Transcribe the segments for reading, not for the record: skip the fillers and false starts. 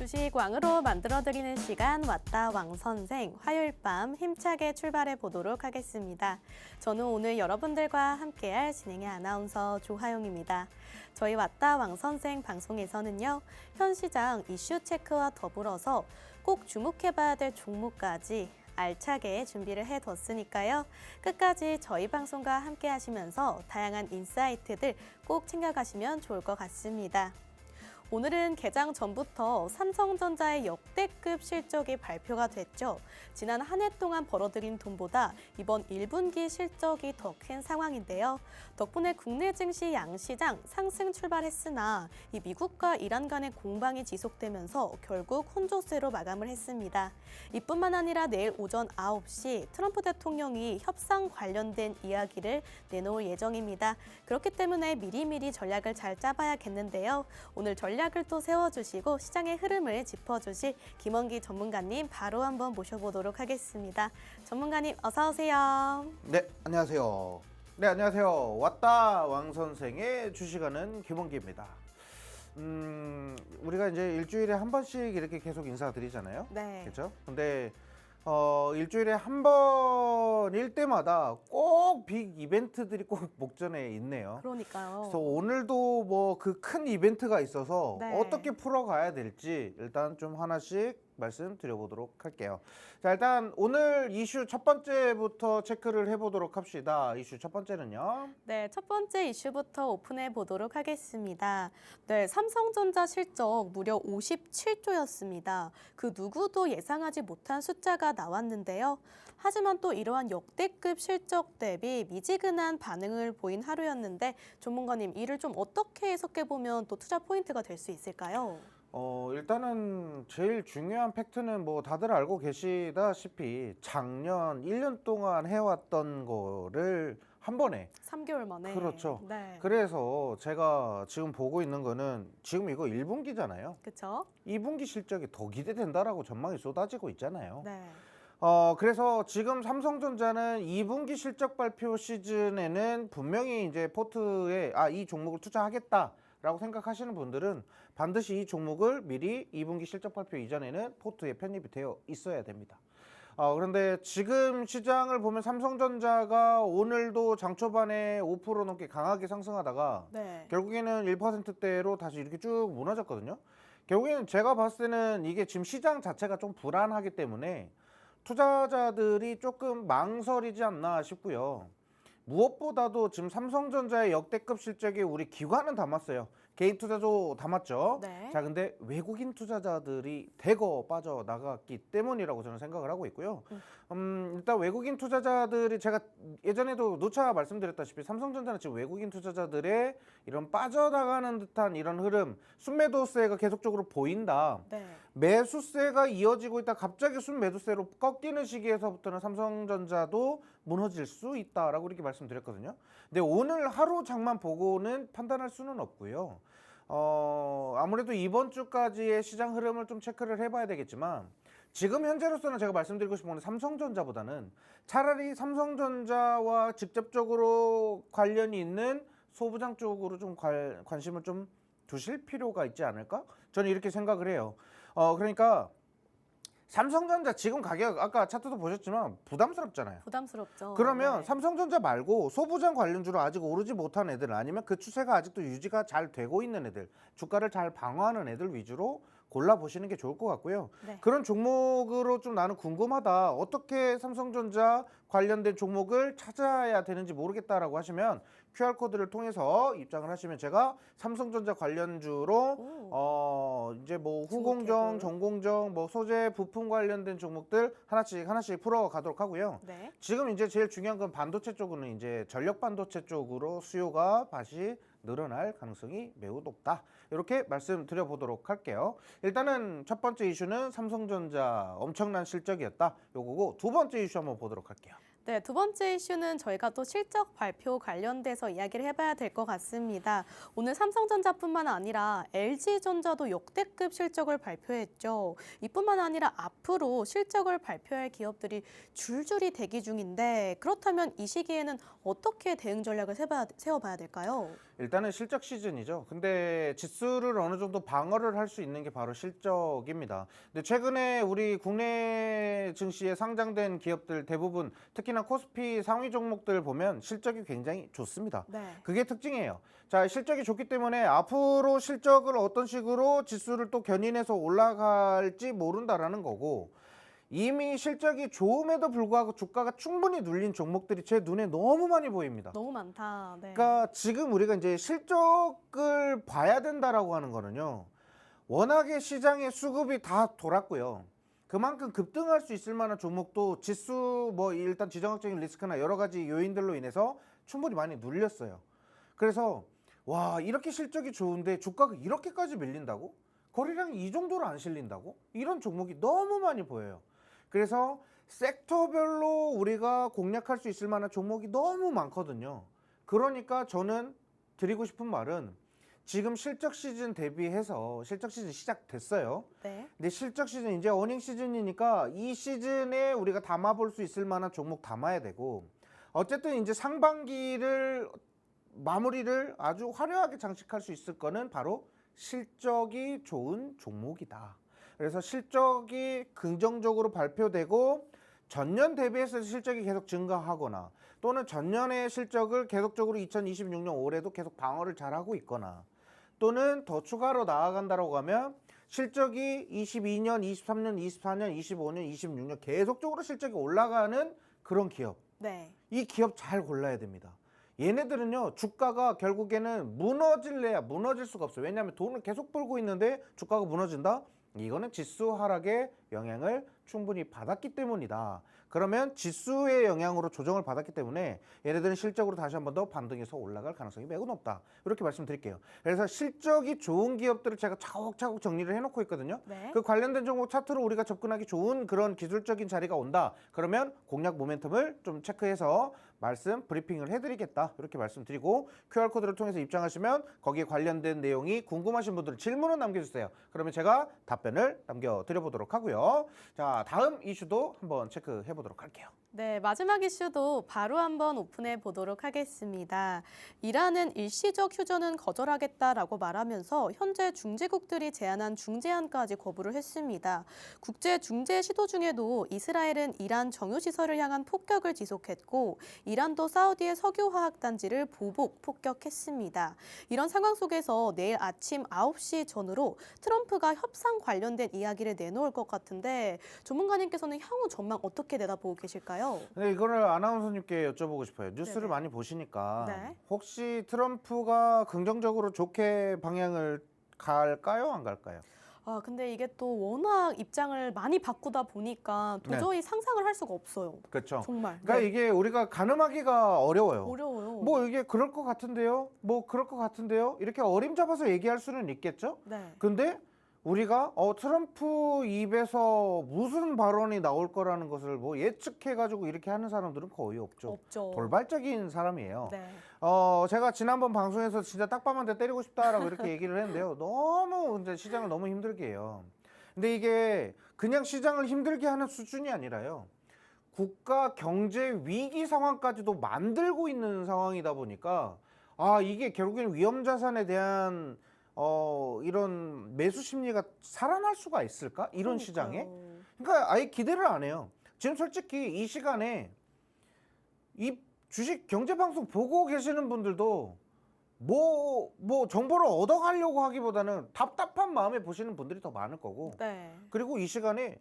주식 왕으로 만들어드리는 시간 왔다 왕 선생, 화요일 밤 힘차게 출발해 보도록 하겠습니다. 저는 오늘 여러분들과 함께할 진행의 아나운서 조하영입니다. 저희 왔다 왕 선생 방송에서는요, 현 시장 이슈 체크와 더불어서 꼭 주목해봐야 될 종목까지 알차게 준비를 해뒀으니까요. 끝까지 저희 방송과 함께 하시면서 다양한 인사이트들 꼭 챙겨가시면 좋을 것 같습니다. 오늘은 개장 전부터 삼성전자의 역대급 실적이 발표가 됐죠. 지난 한 해 동안 벌어들인 돈보다 이번 1분기 실적이 더 큰 상황인데요. 덕분에 국내 증시 양시장 상승 출발했으나 이 미국과 이란 간의 공방이 지속되면서 결국 혼조세로 마감을 했습니다. 이뿐만 아니라 내일 오전 9시 트럼프 대통령이 협상 관련된 이야기를 내놓을 예정입니다. 그렇기 때문에 미리미리 전략을 잘 짜봐야겠는데요. 오늘 전략을 또 세워주시고 시장의 흐름을 짚어주실 김원기 전문가님 바로 한번 모셔보도록 하겠습니다. 전문가님 어서 오세요. 네, 안녕하세요. 네, 안녕하세요. 왔다 왕 선생의 주식하는 김원기입니다. 우리가 이제 일주일에 한 번씩 이렇게 계속 인사드리잖아요. 네. 그렇죠? 근데 일주일에 한 번일 때마다 꼭 빅 이벤트들이 꼭 목전에 있네요. 그러니까요. 그래서 오늘도 뭐 그 큰 이벤트가 있어서 네. 어떻게 풀어가야 될지 일단 좀 하나씩 말씀드려보도록 할게요. 자, 일단 오늘 이슈 첫 번째부터 체크를 해보도록 합시다. 이슈 첫 번째는요. 네, 첫 번째 이슈부터 오픈해 보도록 하겠습니다. 네, 삼성전자 실적 무려 57조였습니다. 그 누구도 예상하지 못한 숫자가 나왔는데요. 하지만 또 이러한 역대급 실적 대비 미지근한 반응을 보인 하루였는데 전문가님, 이를 좀 어떻게 해석해 보면 또 투자 포인트가 될 수 있을까요? 일단은 제일 중요한 팩트는 뭐 다들 알고 계시다시피 작년 1년 동안 해왔던 거를 한 번에 3개월 만에. 그렇죠. 네. 그래서 제가 지금 보고 있는 거는 지금 이거 1분기잖아요. 그렇죠? 2분기 실적이 더 기대된다라고 전망이 쏟아지고 있잖아요. 네. 그래서 지금 삼성전자는 2분기 실적 발표 시즌에는 분명히 이제 포트에 이 종목을 투자하겠다라고 생각하시는 분들은 반드시 이 종목을 미리 2분기 실적 발표 이전에는 포트에 편입이 되어 있어야 됩니다. 그런데 지금 시장을 보면 삼성전자가 오늘도 장 초반에 5% 넘게 강하게 상승하다가 네. 결국에는 1%대로 다시 이렇게 쭉 무너졌거든요. 결국에는 제가 봤을 때는 이게 지금 시장 자체가 좀 불안하기 때문에 투자자들이 조금 망설이지 않나 싶고요. 무엇보다도 지금 삼성전자의 역대급 실적에 우리 기관은 담았어요. 개인 투자도 담았죠. 네. 자, 근데 외국인 투자자들이 대거 빠져나갔기 때문이라고 저는 생각을 하고 있고요. 일단 외국인 투자자들이 제가 예전에도 누차 말씀드렸다시피 삼성전자는 지금 외국인 투자자들의 이런 빠져나가는 듯한 이런 흐름, 순매도세가 계속적으로 보인다. 네. 매수세가 이어지고 있다. 갑자기 순매도세로 꺾이는 시기에서부터는 삼성전자도 무너질 수 있다라고 이렇게 말씀드렸거든요. 근데 오늘 하루 장만 보고는 판단할 수는 없고요. 아무래도 이번 주까지의 시장 흐름을 좀 체크를 해봐야 되겠지만 지금 현재로서는 제가 말씀드리고 싶은 건 삼성전자보다는 차라리 삼성전자와 직접적으로 관련이 있는 소부장 쪽으로 좀 관심을 좀 두실 필요가 있지 않을까? 저는 이렇게 생각을 해요. 그러니까 삼성전자 지금 가격 아까 차트도 보셨지만 부담스럽잖아요. 부담스럽죠. 그러면 네. 삼성전자 말고 소부장 관련주로 아직 오르지 못한 애들 아니면 그 추세가 아직도 유지가 잘 되고 있는 애들, 주가를 잘 방어하는 애들 위주로 골라보시는 게 좋을 것 같고요. 네. 그런 종목으로 좀 나는 궁금하다. 어떻게 삼성전자 관련된 종목을 찾아야 되는지 모르겠다라고 하시면 QR코드를 통해서 입장을 하시면 제가 삼성전자 관련주로 이제 뭐 후공정, 전공정, 뭐 소재, 부품 관련된 종목들 하나씩 풀어가도록 하고요. 네. 지금 이제 제일 중요한 건 반도체 쪽은 이제 전력 반도체 쪽으로 수요가 다시 늘어날 가능성이 매우 높다. 이렇게 말씀드려 보도록 할게요. 일단은 첫 번째 이슈는 삼성전자 엄청난 실적이었다. 요거고 두 번째 이슈 한번 보도록 할게요. 네, 두 번째 이슈는 저희가 또 실적 발표 관련돼서 이야기를 해봐야 될 것 같습니다. 오늘 삼성전자뿐만 아니라 LG전자도 역대급 실적을 발표했죠. 이뿐만 아니라 앞으로 실적을 발표할 기업들이 줄줄이 대기 중인데 그렇다면 이 시기에는 어떻게 대응 전략을 세워봐야 될까요? 일단은 실적 시즌이죠. 근데 지수를 어느 정도 방어를 할 수 있는 게 바로 실적입니다. 근데 최근에 우리 국내 증시에 상장된 기업들 대부분 특히나 코스피 상위 종목들 보면 실적이 굉장히 좋습니다. 네. 그게 특징이에요. 자, 실적이 좋기 때문에 앞으로 실적을 어떤 식으로 지수를 또 견인해서 올라갈지 모른다라는 거고, 이미 실적이 좋음에도 불구하고 주가가 충분히 눌린 종목들이 제 눈에 너무 많이 보입니다. 너무 많다. 네. 그러니까 지금 우리가 이제 실적을 봐야 된다라고 하는 거는요. 워낙에 시장의 수급이 다 돌았고요. 그만큼 급등할 수 있을 만한 종목도 지수 뭐 일단 지정학적인 리스크나 여러 가지 요인들로 인해서 충분히 많이 눌렸어요. 그래서 와, 이렇게 실적이 좋은데 주가가 이렇게까지 밀린다고? 거래량이 이 정도로 안 실린다고? 이런 종목이 너무 많이 보여요. 그래서 섹터별로 우리가 공략할 수 있을 만한 종목이 너무 많거든요. 그러니까 저는 드리고 싶은 말은 지금 실적 시즌 대비해서 실적 시즌 시작됐어요. 네. 근데 실적 시즌 이제 어닝 시즌이니까 이 시즌에 우리가 담아볼 수 있을 만한 종목 담아야 되고, 어쨌든 이제 상반기를 마무리를 아주 화려하게 장식할 수 있을 거는 바로 실적이 좋은 종목이다. 그래서 실적이 긍정적으로 발표되고 전년 대비해서 실적이 계속 증가하거나 또는 전년의 실적을 계속적으로 2026년 올해도 계속 방어를 잘하고 있거나 또는 더 추가로 나아간다고 하면 실적이 22년, 23년, 24년, 25년, 26년 계속적으로 실적이 올라가는 그런 기업. 네. 이 기업 잘 골라야 됩니다. 얘네들은요, 주가가 결국에는 무너질래야 무너질 수가 없어요. 왜냐하면 돈을 계속 벌고 있는데 주가가 무너진다? 이거는 지수 하락에 영향을 충분히 받았기 때문이다. 그러면 지수의 영향으로 조정을 받았기 때문에 얘네들은 실적으로 다시 한 번 더 반등해서 올라갈 가능성이 매우 높다. 이렇게 말씀드릴게요. 그래서 실적이 좋은 기업들을 제가 차곡차곡 정리를 해놓고 있거든요. 네. 그 관련된 종목 차트로 우리가 접근하기 좋은 그런 기술적인 자리가 온다. 그러면 공략 모멘텀을 좀 체크해서 말씀 브리핑을 해드리겠다. 이렇게 말씀드리고 QR코드를 통해서 입장하시면 거기에 관련된 내용이 궁금하신 분들은 질문을 남겨주세요. 그러면 제가 답변을 남겨드려보도록 하고요. 자, 다음 이슈도 한번 체크해보도록 할게요. 네, 마지막 이슈도 바로 한번 오픈해 보도록 하겠습니다. 이란은 일시적 휴전은 거절하겠다라고 말하면서 현재 중재국들이 제안한 중재안까지 거부를 했습니다. 국제 중재 시도 중에도 이스라엘은 이란 정유시설을 향한 폭격을 지속했고 이란도 사우디의 석유화학단지를 보복 폭격했습니다. 이런 상황 속에서 내일 아침 9시 전후로 트럼프가 협상 관련된 이야기를 내놓을 것 같은데 전문가님께서는 향후 전망 어떻게 내다보고 계실까요? 네, 이거를 아나운서님께 여쭤보고 싶어요. 뉴스를 네네. 많이 보시니까 네. 혹시 트럼프가 긍정적으로 좋게 방향을 갈까요? 안 갈까요? 아, 근데 이게 또 워낙 입장을 많이 바꾸다 보니까 도저히 상상을 할 수가 없어요. 그렇죠. 정말. 그러니까 네. 이게 우리가 가늠하기가 어려워요. 어려워요. 뭐 이게 그럴 것 같은데요? 뭐 그럴 것 같은데요? 이렇게 어림잡아서 얘기할 수는 있겠죠? 네. 근데 우리가 트럼프 입에서 무슨 발언이 나올 거라는 것을 뭐 예측해가지고 이렇게 하는 사람들은 거의 없죠. 없죠. 돌발적인 사람이에요. 네. 제가 지난번 방송에서 진짜 딱밤한테 때리고 싶다라고 이렇게 얘기를 했는데요. 너무 이제 시장을 너무 힘들게 해요. 근데 이게 그냥 시장을 힘들게 하는 수준이 아니라요. 국가 경제 위기 상황까지도 만들고 있는 상황이다 보니까 이게 결국에는 위험 자산에 대한 이런 매수 심리가 살아날 수가 있을까? 이런 그러니까요. 시장에? 그러니까 아예 기대를 안 해요. 지금 솔직히 이 시간에 이 주식 경제 방송 보고 계시는 분들도 뭐 정보를 얻어가려고 하기보다는 답답한 마음에 보시는 분들이 더 많을 거고. 네. 그리고 이 시간에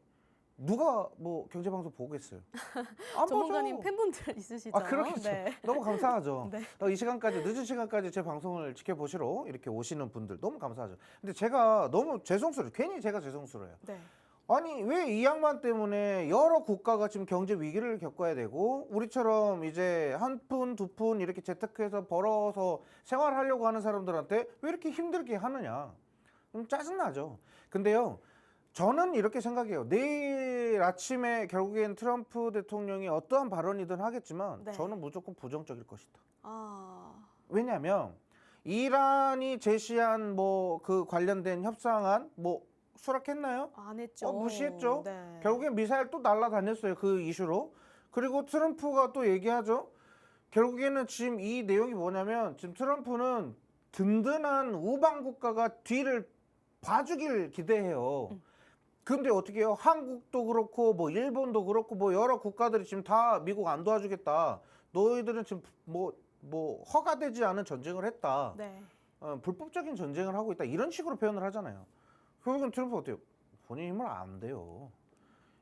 누가 뭐 경제 방송 보겠어요? 안 전문가님 보죠. 팬분들 있으시죠? 그렇겠죠. 네. 너무 감사하죠. 네. 이 시간까지 늦은 시간까지 제 방송을 지켜보시러 이렇게 오시는 분들 너무 감사하죠. 근데 제가 너무 죄송스러워요. 괜히 제가 죄송스러워요. 네. 아니 왜 이 양반 때문에 여러 국가가 지금 경제 위기를 겪어야 되고 우리처럼 이제 한 푼, 두 푼 이렇게 재테크해서 벌어서 생활하려고 하는 사람들한테 왜 이렇게 힘들게 하느냐. 좀 짜증나죠. 근데요. 저는 이렇게 생각해요. 내일 아침에 결국엔 트럼프 대통령이 어떠한 발언이든 하겠지만 네. 저는 무조건 부정적일 것이다. 아, 왜냐하면 이란이 제시한 뭐 그 관련된 협상안 뭐 수락했나요? 안 했죠. 무시했죠. 네. 결국엔 미사일 또 날아다녔어요. 그 이슈로. 그리고 트럼프가 또 얘기하죠. 결국에는 지금 이 내용이 뭐냐면 지금 트럼프는 든든한 우방 국가가 뒤를 봐주길 기대해요. 근데 어떻게 해요? 한국도 그렇고 뭐 일본도 그렇고 뭐 여러 국가들이 지금 다 미국 안 도와주겠다. 너희들은 지금 뭐 허가되지 않은 전쟁을 했다. 네. 불법적인 전쟁을 하고 있다. 이런 식으로 표현을 하잖아요. 결국엔 트럼프 어때요? 본인 힘을 안 돼요.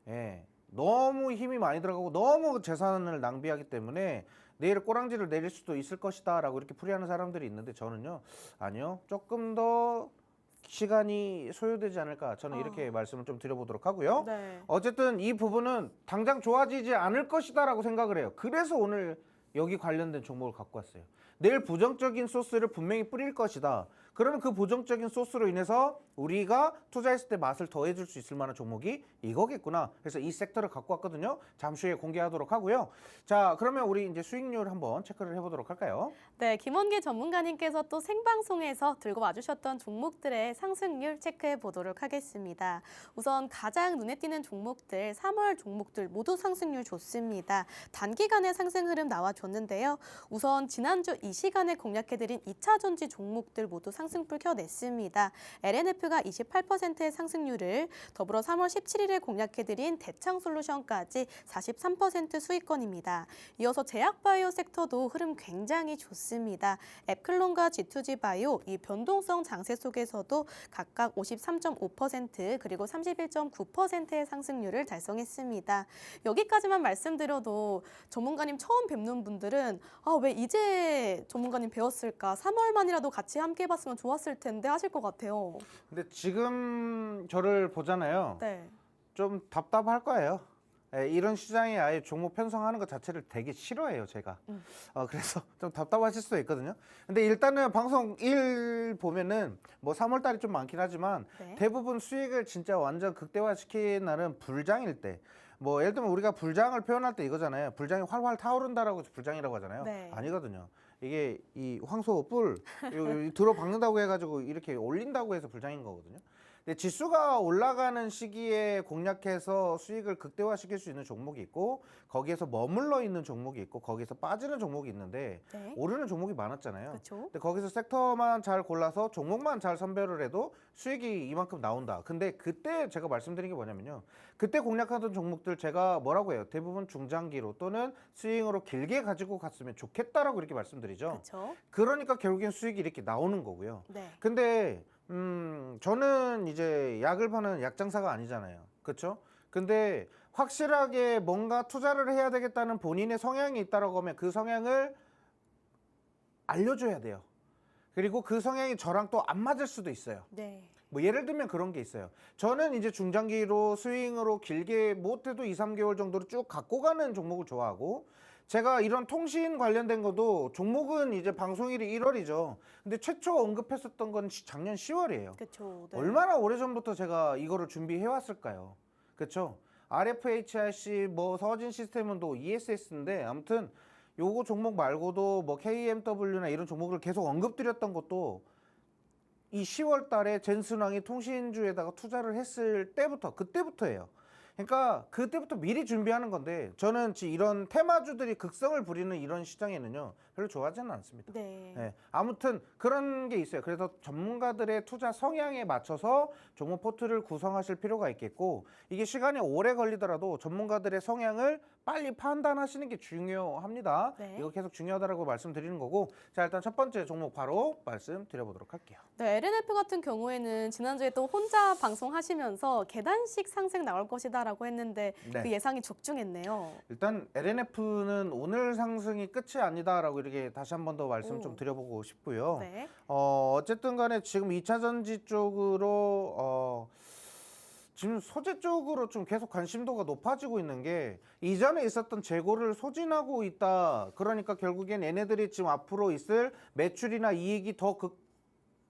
예. 너무 힘이 많이 들어가고 너무 재산을 낭비하기 때문에 내일 꼬랑지를 내릴 수도 있을 것이다 라고 이렇게 풀이하는 사람들이 있는데 저는요. 아니요. 조금 더 시간이 소요되지 않을까 저는 이렇게 말씀을 좀 드려보도록 하고요. 네. 어쨌든 이 부분은 당장 좋아지지 않을 것이다 라고 생각을 해요. 그래서 오늘 여기 관련된 종목을 갖고 왔어요. 내일 부정적인 소스를 분명히 뿌릴 것이다. 그러면 그 부정적인 소스로 인해서 우리가 투자했을 때 맛을 더해줄 수 있을 만한 종목이 이거겠구나. 그래서 이 섹터를 갖고 왔거든요. 잠시 후에 공개하도록 하고요. 자, 그러면 우리 이제 수익률 한번 체크를 해보도록 할까요? 네, 김원기 전문가님께서 또 생방송에서 들고 와주셨던 종목들의 상승률 체크해 보도록 하겠습니다. 우선 가장 눈에 띄는 종목들, 3월 종목들 모두 상승률 좋습니다. 단기간의 상승 흐름 나와줬는데요. 우선 지난주 이 시간에 공략해드린 2차 전지 종목들 모두 상승불 켜냈습니다. LNF가 28%의 상승률을, 더불어 3월 17일에 공략해드린 대창솔루션까지 43% 수익권입니다. 이어서 제약바이오 섹터도 흐름 굉장히 좋습니다. 앱클론과 G2G바이오 이 변동성 장세 속에서도 각각 53.5% 그리고 31.9%의 상승률을 달성했습니다. 여기까지만 말씀드려도 전문가님 처음 뵙는 분들은 왜 이제 전문가님 배웠을까? 3월만이라도 같이 함께 해봤으면 좋았을 텐데 하실 것 같아요. 근데 지금 저를 보잖아요. 네. 좀 답답할 거예요. 예, 이런 시장에 아예 종목 편성하는 것 자체를 되게 싫어해요, 제가. 그래서 좀 답답하실 수도 있거든요. 근데 일단은 방송 1 보면은 뭐 3월 달이 좀 많긴 하지만 네. 대부분 수익을 진짜 완전 극대화시킨 날은 불장일 때. 뭐 예를 들면 우리가 불장을 표현할 때 이거잖아요. 불장이 활활 타오른다라고 해서 불장이라고 하잖아요. 네. 아니거든요. 이게 이 황소 뿔 들어박는다고 해가지고 이렇게 올린다고 해서 불장인 거거든요. 근데 지수가 올라가는 시기에 공략해서 수익을 극대화시킬 수 있는 종목이 있고 거기에서 머물러 있는 종목이 있고 거기에서 빠지는 종목이 있는데 네. 오르는 종목이 많았잖아요. 그렇죠. 근데 거기서 섹터만 잘 골라서 종목만 잘 선별을 해도 수익이 이만큼 나온다. 근데 그때 제가 말씀드린 게 뭐냐면요. 그때 공략하던 종목들 제가 뭐라고 해요? 대부분 중장기로 또는 스윙으로 길게 가지고 갔으면 좋겠다라고 이렇게 말씀드리죠. 그렇죠. 그러니까 결국엔 수익이 이렇게 나오는 거고요. 네. 근데 저는 이제 약을 파는 약장사가 아니잖아요. 그렇죠? 근데 확실하게 뭔가 투자를 해야 되겠다는 본인의 성향이 있다라고 하면 그 성향을 알려줘야 돼요. 그리고 그 성향이 저랑 또 안 맞을 수도 있어요. 네. 뭐 예를 들면 그런 게 있어요. 저는 이제 중장기로 스윙으로 길게 못해도 2, 3개월 정도로 쭉 갖고 가는 종목을 좋아하고 제가 이런 통신 관련된 것도 종목은 이제 방송일이 1월이죠. 근데 최초 언급했었던 건 작년 10월이에요. 그렇죠. 네. 얼마나 오래전부터 제가 이거를 준비해 왔을까요? 그렇죠? RFHIC 뭐 서진 시스템은 또 ESS인데 아무튼 요거 종목 말고도 뭐 KMW나 이런 종목을 계속 언급드렸던 것도 이 10월 달에 젠슨왕이 통신주에다가 투자를 했을 때부터 그때부터예요. 그러니까 그때부터 미리 준비하는 건데 저는 이런 테마주들이 극성을 부리는 이런 시장에는요 별로 좋아하지는 않습니다. 네. 네, 아무튼 그런 게 있어요. 그래서 전문가들의 투자 성향에 맞춰서 종목 포트를 구성하실 필요가 있겠고 이게 시간이 오래 걸리더라도 전문가들의 성향을 빨리 판단하시는 게 중요합니다. 네. 이거 계속 중요하다고 말씀드리는 거고 자 일단 첫 번째 종목 바로 말씀드려보도록 할게요. 네, LNF 같은 경우에는 지난주에 또 혼자 방송하시면서 계단식 상승 나올 것이다라고 했는데 네. 그 예상이 적중했네요. 일단 LNF는 오늘 상승이 끝이 아니다라고 이렇게 다시 한 번 더 말씀 좀 드려보고 싶고요. 네. 어쨌든 간에 지금 2차 전지 쪽으로 지금 소재 쪽으로 좀 계속 관심도가 높아지고 있는 게 이전에 있었던 재고를 소진하고 있다. 그러니까 결국엔 얘네들이 지금 앞으로 있을 매출이나 이익이 더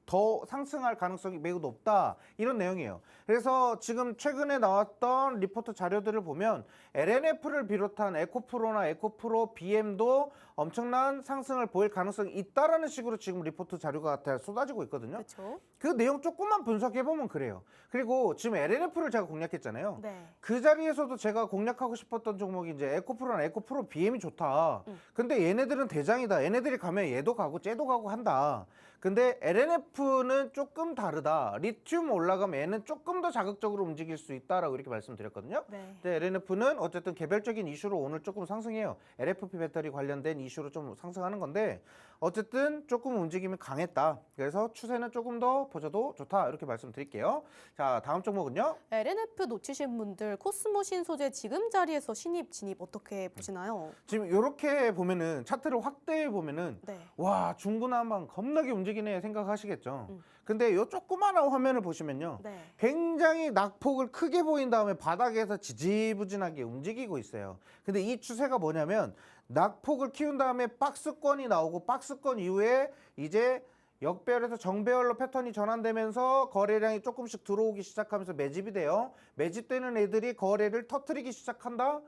더 상승할 가능성이 매우 높다 이런 내용이에요. 그래서 지금 최근에 나왔던 리포트 자료들을 보면 LNF를 비롯한 에코프로나 에코프로 BM도 엄청난 상승을 보일 가능성이 있다라는 식으로 지금 리포트 자료가 다 쏟아지고 있거든요. 그렇죠. 그 내용 조금만 분석해 보면 그래요. 그리고 지금 LNF를 제가 공략했잖아요. 네. 그 자리에서도 제가 공략하고 싶었던 종목이 이제 에코프로나 에코프로 BM이 좋다. 근데 얘네들은 대장이다. 얘네들이 가면 얘도 가고 쟤도 가고 한다. 근데 LNF는 조금 다르다. 리튬 올라가면 얘는 조금 더 자극적으로 움직일 수 있다라고 이렇게 말씀드렸거든요. 네. 근데 LNF는 어쨌든 개별적인 이슈로 오늘 조금 상승해요. LFP 배터리 관련된 이슈로 좀 상승하는 건데 어쨌든 조금 움직임이 강했다. 그래서 추세는 조금 더 보셔도 좋다. 이렇게 말씀드릴게요. 자, 다음 종목은요. LNF 놓치신 분들 코스모 신소재 지금 자리에서 신입 진입 어떻게 보시나요? 지금 이렇게 보면은 차트를 확대해 보면은 네. 와 중구난방 겁나게 움직이네 생각하시겠죠. 근데 요 조그마한 화면을 보시면요. 네. 굉장히 낙폭을 크게 보인 다음에 바닥에서 지지부진하게 움직이고 있어요. 근데 이 추세가 뭐냐면 낙폭을 키운 다음에 박스권이 나오고 박스권 이후에 이제 역배열에서 정배열로 패턴이 전환되면서 거래량이 조금씩 들어오기 시작하면서 매집이 돼요. 매집되는 애들이 거래를 터트리기 시작한다.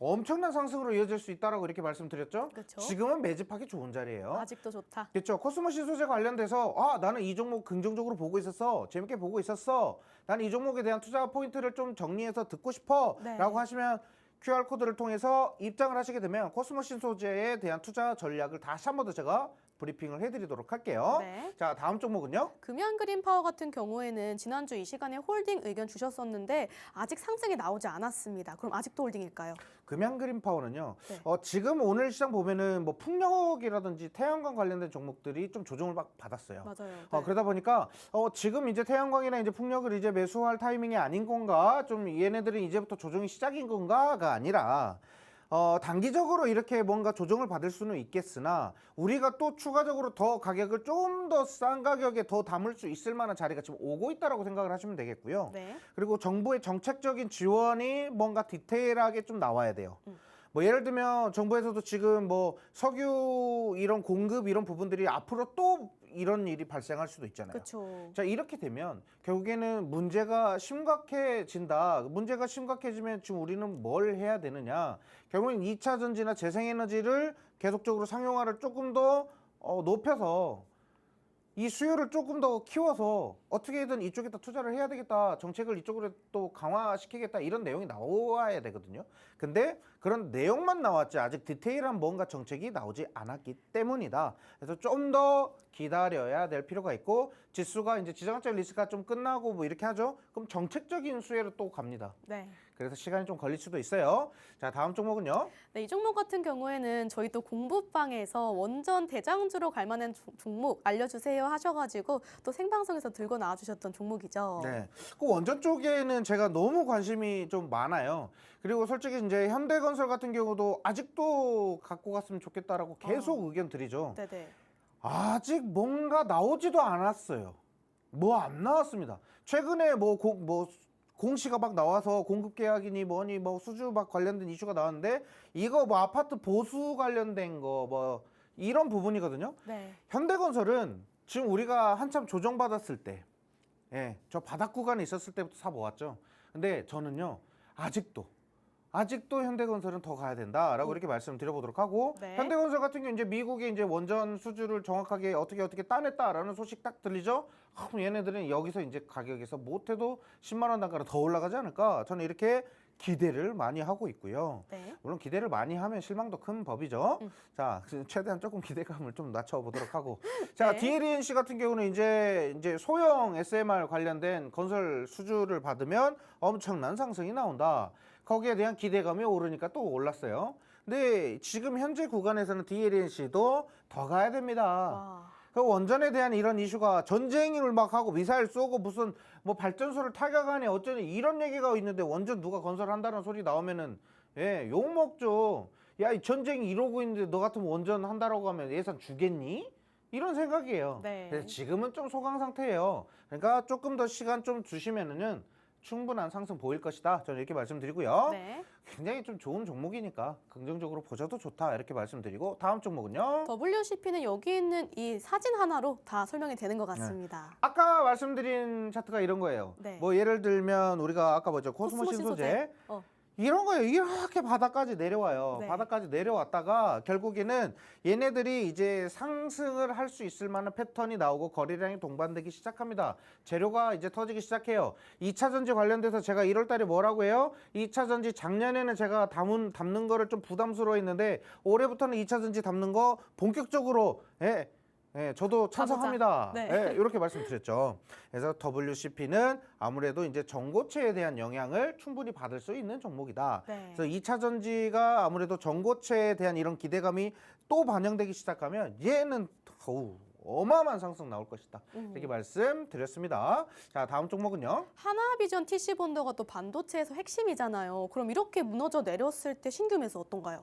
엄청난 상승으로 이어질 수 있다라고 이렇게 말씀드렸죠. 그렇죠. 지금은 매집하기 좋은 자리예요. 아직도 좋다. 그렇죠. 코스모 신소재 관련돼서 나는 이 종목 긍정적으로 보고 있었어. 재밌게 보고 있었어. 나는 이 종목에 대한 투자 포인트를 좀 정리해서 듣고 싶어. 네. 라고 하시면 QR코드를 통해서 입장을 하시게 되면 코스모 신소재에 대한 투자 전략을 다시 한 번 더 제가 브리핑을 해드리도록 할게요. 네. 자, 다음 종목은요. 금양그린파워 같은 경우에는 지난주 이 시간에 홀딩 의견 주셨었는데 아직 상승이 나오지 않았습니다. 그럼 아직도 홀딩일까요? 금양그린파워는요. 네. 지금 오늘 시장 보면은 뭐 풍력이라든지 태양광 관련된 종목들이 좀 조정을 막 받았어요. 맞아요. 네. 그러다 보니까 지금 이제 태양광이나 이제 풍력을 이제 매수할 타이밍이 아닌 건가? 좀 얘네들은 이제부터 조정이 시작인 건가가 아니라 단기적으로 이렇게 뭔가 조정을 받을 수는 있겠으나 우리가 또 추가적으로 더 가격을 좀 더 싼 가격에 더 담을 수 있을 만한 자리가 지금 오고 있다라고 생각을 하시면 되겠고요. 네. 그리고 정부의 정책적인 지원이 뭔가 디테일하게 좀 나와야 돼요. 뭐 예를 들면 정부에서도 지금 뭐 석유 이런 공급 이런 부분들이 앞으로 또 이런 일이 발생할 수도 있잖아요. 그렇죠. 자, 이렇게 되면 결국에는 문제가 심각해진다. 문제가 심각해지면 지금 우리는 뭘 해야 되느냐. 결국엔 2차 전지나 재생에너지를 계속적으로 상용화를 조금 더 높여서 이 수요를 조금 더 키워서 어떻게든 이쪽에다 투자를 해야 되겠다. 정책을 이쪽으로 또 강화시키겠다. 이런 내용이 나와야 되거든요. 근데 그런 내용만 나왔지 아직 디테일한 뭔가 정책이 나오지 않았기 때문이다. 그래서 좀 더 기다려야 될 필요가 있고 지수가 이제 지정학적 리스크가 좀 끝나고 뭐 이렇게 하죠. 그럼 정책적인 수혜로 또 갑니다. 네. 그래서 시간이 좀 걸릴 수도 있어요. 자, 다음 종목은요. 네, 이 종목 같은 경우에는 저희 또 공부방에서 원전 대장주로 갈 만한 종목 알려주세요 하셔가지고 또 생방송에서 들고 나와주셨던 종목이죠. 네. 그 원전 쪽에는 제가 너무 관심이 좀 많아요. 그리고 솔직히 이제 현대건설 같은 경우도 아직도 갖고 갔으면 좋겠다라고 계속 의견 드리죠. 네네. 아직 뭔가 나오지도 않았어요. 뭐 안 나왔습니다. 최근에 공시가 막 나와서 공급 계약이니 뭐니 뭐 수주 막 관련된 이슈가 나왔는데 이거 뭐 아파트 보수 관련된 거 뭐 이런 부분이거든요. 네. 현대건설은 지금 우리가 한참 조정받았을 때, 저 바닥 구간에 있었을 때부터 사 모았죠. 근데 저는요 아직도 현대건설은 더 가야 된다라고 이렇게 말씀드려보도록 하고 네. 현대건설 같은 경우 이제 미국의 이제 원전 수주를 정확하게 어떻게 따냈다라는 소식 딱 들리죠. 그럼 얘네들은 여기서 이제 가격에서 못해도 10만 원 단가로 더 올라가지 않을까? 저는 이렇게 기대를 많이 하고 있고요. 네. 물론 기대를 많이 하면 실망도 큰 법이죠. 자, 최대한 조금 기대감을 좀 낮춰보도록 하고. 자, 네. DLNC 같은 경우는 이제 소형 SMR 관련된 건설 수주를 받으면 엄청난 상승이 나온다. 거기에 대한 기대감이 오르니까 또 올랐어요. 근데 지금 현재 구간에서는 DLNC도 더 가야 됩니다. 와. 그 원전에 대한 이런 이슈가 전쟁을 막 하고 미사일 쏘고 무슨 뭐 발전소를 타격하니 어쩌니 이런 얘기가 있는데 원전 누가 건설한다는 소리 나오면은 욕 먹죠. 야, 이 전쟁이 이러고 있는데 너 같으면 원전 한다라고 하면 예산 주겠니? 이런 생각이에요. 네. 그래서 지금은 좀 소강 상태예요. 그러니까 조금 더 시간 좀 주시면은 충분한 상승 보일 것이다. 저는 이렇게 말씀드리고요. 네. 굉장히 좀 좋은 종목이니까 긍정적으로 보셔도 좋다. 이렇게 말씀드리고 다음 종목은요. WCP는 여기 있는 이 사진 하나로 다 설명이 되는 것 같습니다. 아까 말씀드린 차트가 이런 거예요. 네. 뭐 예를 들면 우리가 아까 뭐죠? 코스모 신소재. 이런 거예요. 이렇게 바닥까지 내려와요. 네. 바닥까지 내려왔다가 결국에는 얘네들이 이제 상승을 할 수 있을 만한 패턴이 나오고 거래량이 동반되기 시작합니다. 재료가 이제 터지기 시작해요. 2차 전지 관련돼서 제가 1월 달에 뭐라고 해요? 2차 전지 작년에는 제가 담는 거를 좀 부담스러워 했는데 올해부터는 2차 전지 담는 거 본격적으로 저도 찬성합니다. 네. 이렇게 말씀드렸죠. 그래서 WCP는 아무래도 이제 전고체에 대한 영향을 충분히 받을 수 있는 종목이다. 네. 그래서 2차 전지가 아무래도 전고체에 대한 이런 기대감이 또 반영되기 시작하면 얘는 어마어마한 상승 나올 것이다. 이렇게 말씀드렸습니다. 자, 다음 종목은요. 하나비전 TC본더가 또 반도체에서 핵심이잖아요. 그럼 이렇게 무너져 내렸을 때 신규 매수 어떤가요?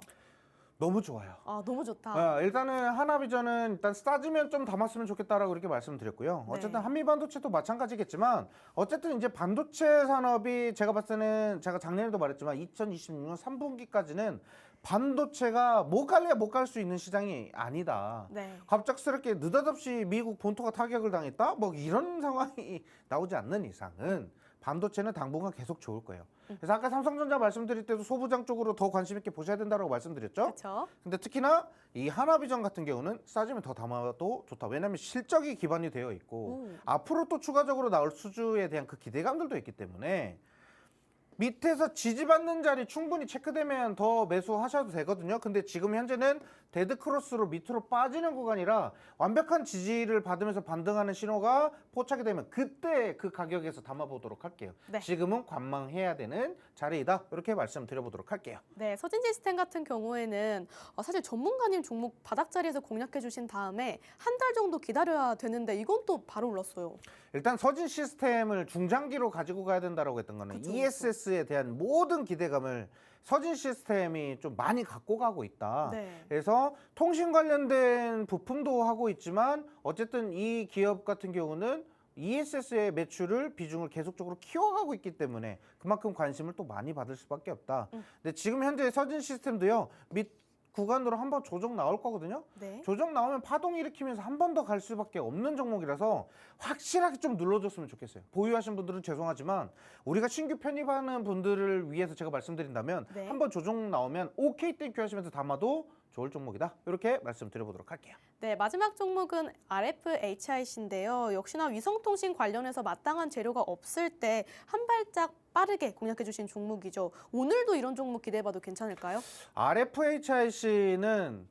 너무 좋아요. 아, 너무 좋다. 일단은 하나비전은 일단 싸지면 좀 담았으면 좋겠다라고 이렇게 말씀드렸고요. 어쨌든 네. 한미반도체도 마찬가지겠지만 어쨌든 이제 반도체 산업이 제가 봤을 때는 제가 작년에도 말했지만 2026년 3분기까지는 반도체가 못 갈 수 있는 시장이 아니다. 네. 갑작스럽게 느닷없이 미국 본토가 타격을 당했다? 뭐 이런 상황이 나오지 않는 이상은 반도체는 당분간 계속 좋을 거예요. 그래서 아까 삼성전자 말씀드릴 때도 소부장 쪽으로 더 관심 있게 보셔야 된다고 말씀드렸죠. 그렇죠. 근데 특히나 이 하나비전 같은 경우는 싸지면 더 담아도 좋다. 왜냐하면 실적이 기반이 되어 있고 앞으로 또 추가적으로 나올 수주에 대한 그 기대감들도 있기 때문에 밑에서 지지받는 자리 충분히 체크되면 더 매수하셔도 되거든요. 근데 지금 현재는 데드크로스로 밑으로 빠지는 구간이라 완벽한 지지를 받으면서 반등하는 신호가 포착이 되면 그때 그 가격에서 담아보도록 할게요. 네. 지금은 관망해야 되는 자리이다. 이렇게 말씀드려보도록 할게요. 네, 서진시스템 같은 경우에는 사실 전문가님 종목 바닥자리에서 공략해 주신 다음에 한 달 정도 기다려야 되는데 이건 또 바로 올랐어요. 일단 서진 시스템을 중장기로 가지고 가야 된다고 했던 거는 그쵸, ESS에 대한 모든 기대감을 서진 시스템이 좀 많이 갖고 가고 있다. 네. 그래서 통신 관련된 부품도 하고 있지만 어쨌든 이 기업 같은 경우는 ESS의 매출을 비중을 계속적으로 키워가고 있기 때문에 그만큼 관심을 또 많이 받을 수밖에 없다. 근데 지금 현재 서진 시스템도요. 밑 구간으로 한번 조정 나올 거거든요. 네. 조정 나오면 파동 일으키면서 한 번 더 갈 수밖에 없는 종목이라서 확실하게 좀 눌러줬으면 좋겠어요. 보유하신 분들은 죄송하지만 우리가 신규 편입하는 분들을 위해서 제가 말씀드린다면 네. 한 번 조정 나오면 오케이 땡큐 하시면서 담아도 좋을 종목이다. 이렇게 말씀드려보도록 할게요. 네, 마지막 종목은 RFHIC인데요. 역시나 위성통신 관련해서 마땅한 재료가 없을 때 한 발짝 빠르게 공략해 주신 종목이죠. 오늘도 이런 종목 기대해봐도 괜찮을까요? RFHIC는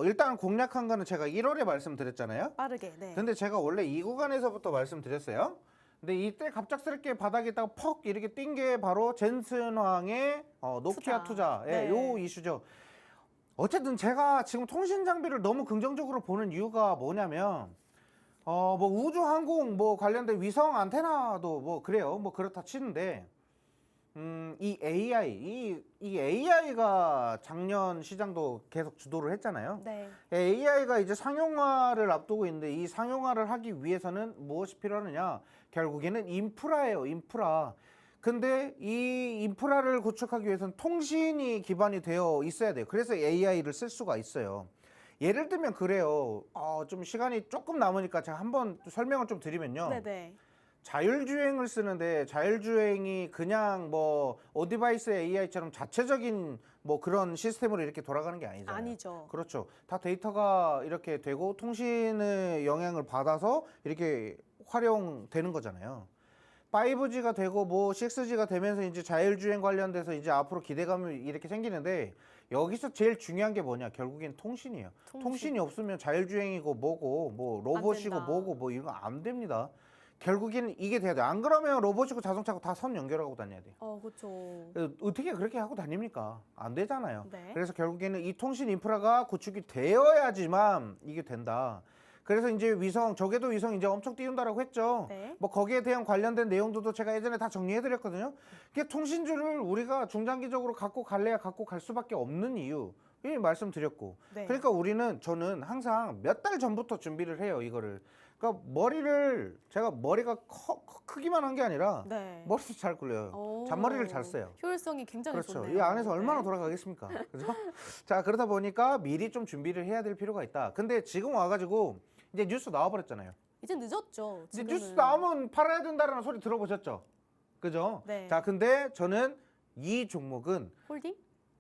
일단 공략한 거는 제가 1월에 말씀드렸잖아요. 빠르게. 네. 근데 제가 원래 이 구간에서부터 말씀드렸어요. 근데 이때 갑작스럽게 바닥에 있다가 퍽 이렇게 뛴 게 바로 젠슨황의 노키아 투자. 네. 요 이슈죠. 어쨌든 제가 지금 통신 장비를 너무 긍정적으로 보는 이유가 뭐냐면 뭐 우주 항공 뭐 관련된 위성 안테나도 뭐 그래요. 뭐 그렇다 치는데 이 AI 이 AI가 작년 시장도 계속 주도를 했잖아요. 네. AI가 이제 상용화를 앞두고 있는데 이 상용화를 하기 위해서는 무엇이 필요하느냐? 결국에는 인프라예요, 인프라. 근데 이 인프라를 구축하기 위해서는 통신이 기반이 되어 있어야 돼요. 그래서 AI를 쓸 수가 있어요. 예를 들면 그래요. 좀 시간이 조금 남으니까 제가 한번 설명을 좀 드리면요. 네네. 자율주행을 쓰는데 자율주행이 그냥 뭐 어디바이스 AI처럼 자체적인 뭐 그런 시스템으로 이렇게 돌아가는 게 아니잖아요. 아니죠. 그렇죠. 다 데이터가 이렇게 되고 통신의 영향을 받아서 이렇게 활용되는 거잖아요. 5G가 되고 뭐 6G가 되면서 이제 자율주행 관련돼서 이제 앞으로 기대감이 이렇게 생기는데 여기서 제일 중요한 게 뭐냐? 결국엔 통신이에요. 통신이 없으면 자율주행이고 뭐고 뭐 로봇이고 뭐고 뭐 이런 거 안 됩니다. 결국에는 이게 돼야 돼. 안 그러면 로봇이고 자동차고 다 선 연결하고 다녀야 돼. 그렇죠. 어떻게 그렇게 하고 다닙니까? 안 되잖아요. 네. 그래서 결국에는 이 통신 인프라가 구축이 되어야지만 이게 된다. 그래서 이제 위성, 저궤도 위성 이제 엄청 띄운다라고 했죠. 네. 뭐 거기에 대한 관련된 내용들도 제가 예전에 다 정리해드렸거든요. 이게 통신주를 우리가 중장기적으로 갖고 갈래야 갖고 갈 수밖에 없는 이유. 이미 말씀드렸고. 네. 그러니까 저는 항상 몇 달 전부터 준비를 해요, 이거를. 그러니까 제가 머리가 크기만 한 게 아니라 네. 머리도 잘 굴려요. 오, 잔머리를 잘 써요. 효율성이 굉장히 그렇죠. 좋네요. 이 안에서 얼마나 네. 돌아가겠습니까? 그죠? 자, 그러다 보니까 미리 좀 준비를 해야 될 필요가 있다. 근데 지금 와가지고 이제 뉴스 나와버렸잖아요. 이제 늦었죠. 이제 지금은. 뉴스 나오면 팔아야 된다는 소리 들어보셨죠? 그죠? 네. 자, 근데 저는 이 종목은 홀딩?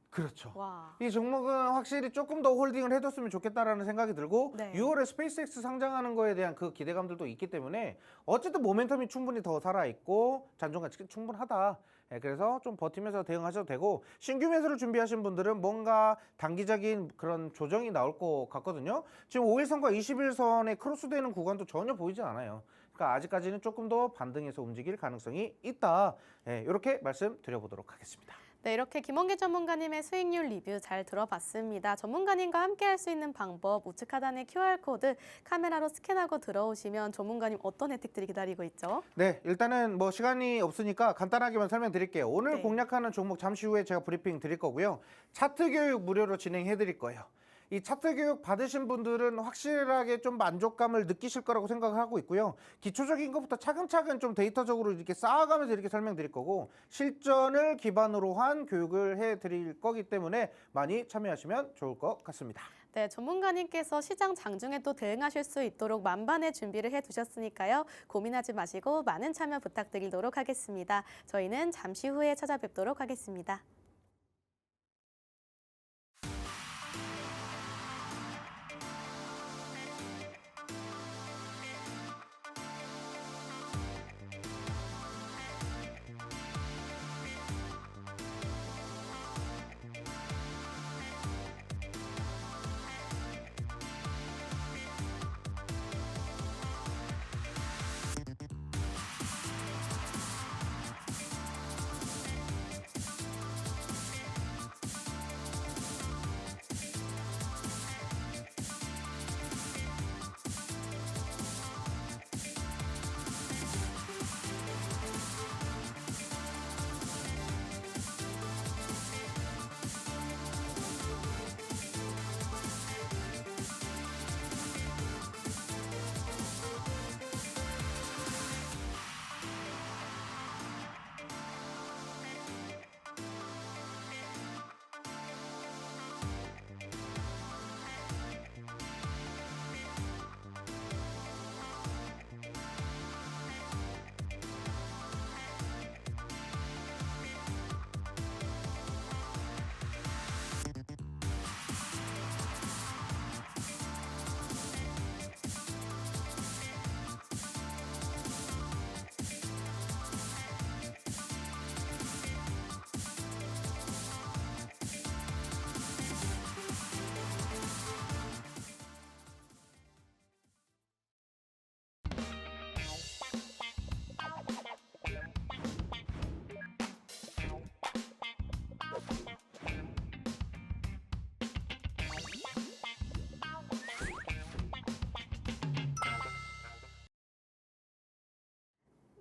그렇죠. 와. 이 종목은 확실히 조금 더 홀딩을 해뒀으면 좋겠다라는 생각이 들고 네. 6월에 스페이스X 상장하는 거에 대한 그 기대감들도 있기 때문에 어쨌든 모멘텀이 충분히 더 살아있고 잔존가치 충분하다. 예, 그래서 좀 버티면서 대응하셔도 되고 신규 매수를 준비하신 분들은 뭔가 단기적인 그런 조정이 나올 것 같거든요. 지금 5일선과 20일선의 크로스되는 구간도 전혀 보이지 않아요. 그러니까 아직까지는 조금 더 반등해서 움직일 가능성이 있다. 예, 이렇게 말씀드려보도록 하겠습니다. 네, 이렇게 김원기 전문가님의 수익률 리뷰 잘 들어봤습니다. 전문가님과 함께 할 수 있는 방법, 우측 하단의 QR코드 카메라로 스캔하고 들어오시면 전문가님 어떤 혜택들이 기다리고 있죠? 네, 일단은 뭐 시간이 없으니까 간단하게만 설명드릴게요. 오늘 네. 공략하는 종목 잠시 후에 제가 브리핑 드릴 거고요. 차트 교육 무료로 진행해 드릴 거예요. 이 차트 교육 받으신 분들은 확실하게 좀 만족감을 느끼실 거라고 생각하고 있고요. 기초적인 것부터 차근차근 좀 데이터적으로 이렇게 쌓아가면서 이렇게 설명드릴 거고 실전을 기반으로 한 교육을 해 드릴 거기 때문에 많이 참여하시면 좋을 것 같습니다. 네, 전문가님께서 시장 장중에 또 대응하실 수 있도록 만반의 준비를 해두셨으니까요. 고민하지 마시고 많은 참여 부탁드리도록 하겠습니다. 저희는 잠시 후에 찾아뵙도록 하겠습니다.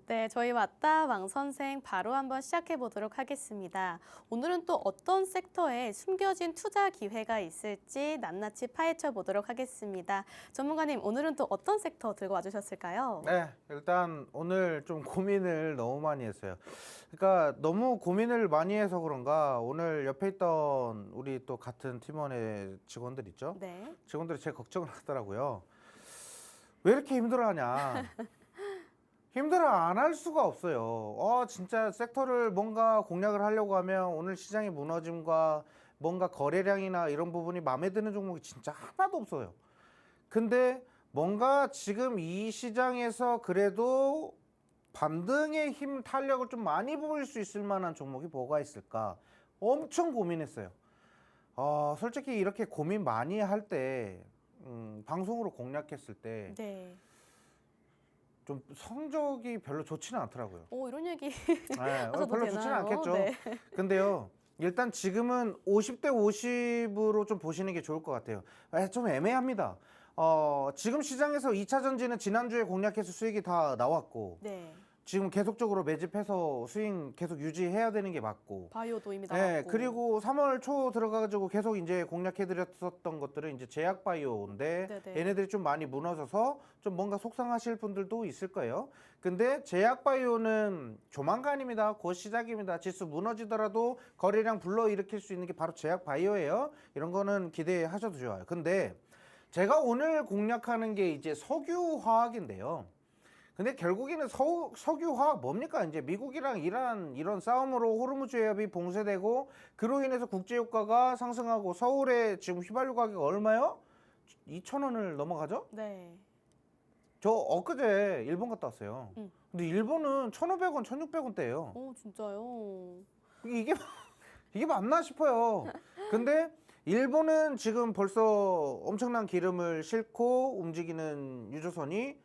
네, 저희 왔다 왕 선생 바로 한번 시작해 보도록 하겠습니다. 오늘은 또 어떤 섹터에 숨겨진 투자 기회가 있을지 낱낱이 파헤쳐 보도록 하겠습니다. 전문가님, 오늘은 또 어떤 섹터 들고 와주셨을까요? 네, 일단 오늘 좀 고민을 너무 많이 했어요. 그러니까 너무 고민을 많이 해서 그런가 오늘 옆에 있던 우리 또 같은 팀원의 직원들 있죠? 네. 직원들이 제 걱정을 하더라고요. 왜 이렇게 힘들어하냐? 힘들어 안 할 수가 없어요. 진짜 섹터를 뭔가 공략을 하려고 하면 오늘 시장의 무너짐과 뭔가 거래량이나 이런 부분이 마음에 드는 종목이 진짜 하나도 없어요. 근데 뭔가 지금 이 시장에서 그래도 반등의 힘, 탄력을 좀 많이 보일 수 있을 만한 종목이 뭐가 있을까? 엄청 고민했어요. 솔직히 이렇게 고민 많이 할 때, 방송으로 공략했을 때, 네. 좀 성적이 별로 좋지는 않더라고요. 오, 이런 얘기 네, 하셔도 별로 좋지는 되나요? 않겠죠. 네. 근데요, 일단 지금은 50대 50으로 좀 보시는 게 좋을 것 같아요. 좀 애매합니다. 지금 시장에서 2차 전지는 지난주에 공략해서 수익이 다 나왔고, 네. 지금 계속적으로 매집해서 수익 계속 유지해야 되는 게 맞고. 바이오도 이미 네, 나왔고. 그리고 3월 초 들어가가지고 계속 이제 공략해드렸었던 것들은 이제 제약 바이오인데 네네. 얘네들이 좀 많이 무너져서 좀 뭔가 속상하실 분들도 있을 거예요. 근데 제약 바이오는 조만간입니다. 곧 시작입니다. 지수 무너지더라도 거래량 불러일으킬 수 있는 게 바로 제약 바이오예요. 이런 거는 기대하셔도 좋아요. 근데 제가 오늘 공략하는 게 이제 석유화학인데요. 근데 결국에는 석유화학 뭡니까? 이제 미국이랑 이란 이런 싸움으로 호르무즈 해협이 봉쇄되고 그로 인해서 국제유가가 상승하고 서울에 지금 휘발유 가격 얼마요? 2,000원을 넘어가죠? 네. 저 엊그제 일본 갔다 왔어요. 근데 일본은 1,500원, 1,600원대예요. 오, 진짜요? 이게 이게 맞나 싶어요. 근데 일본은 지금 벌써 엄청난 기름을 싣고 움직이는 유조선이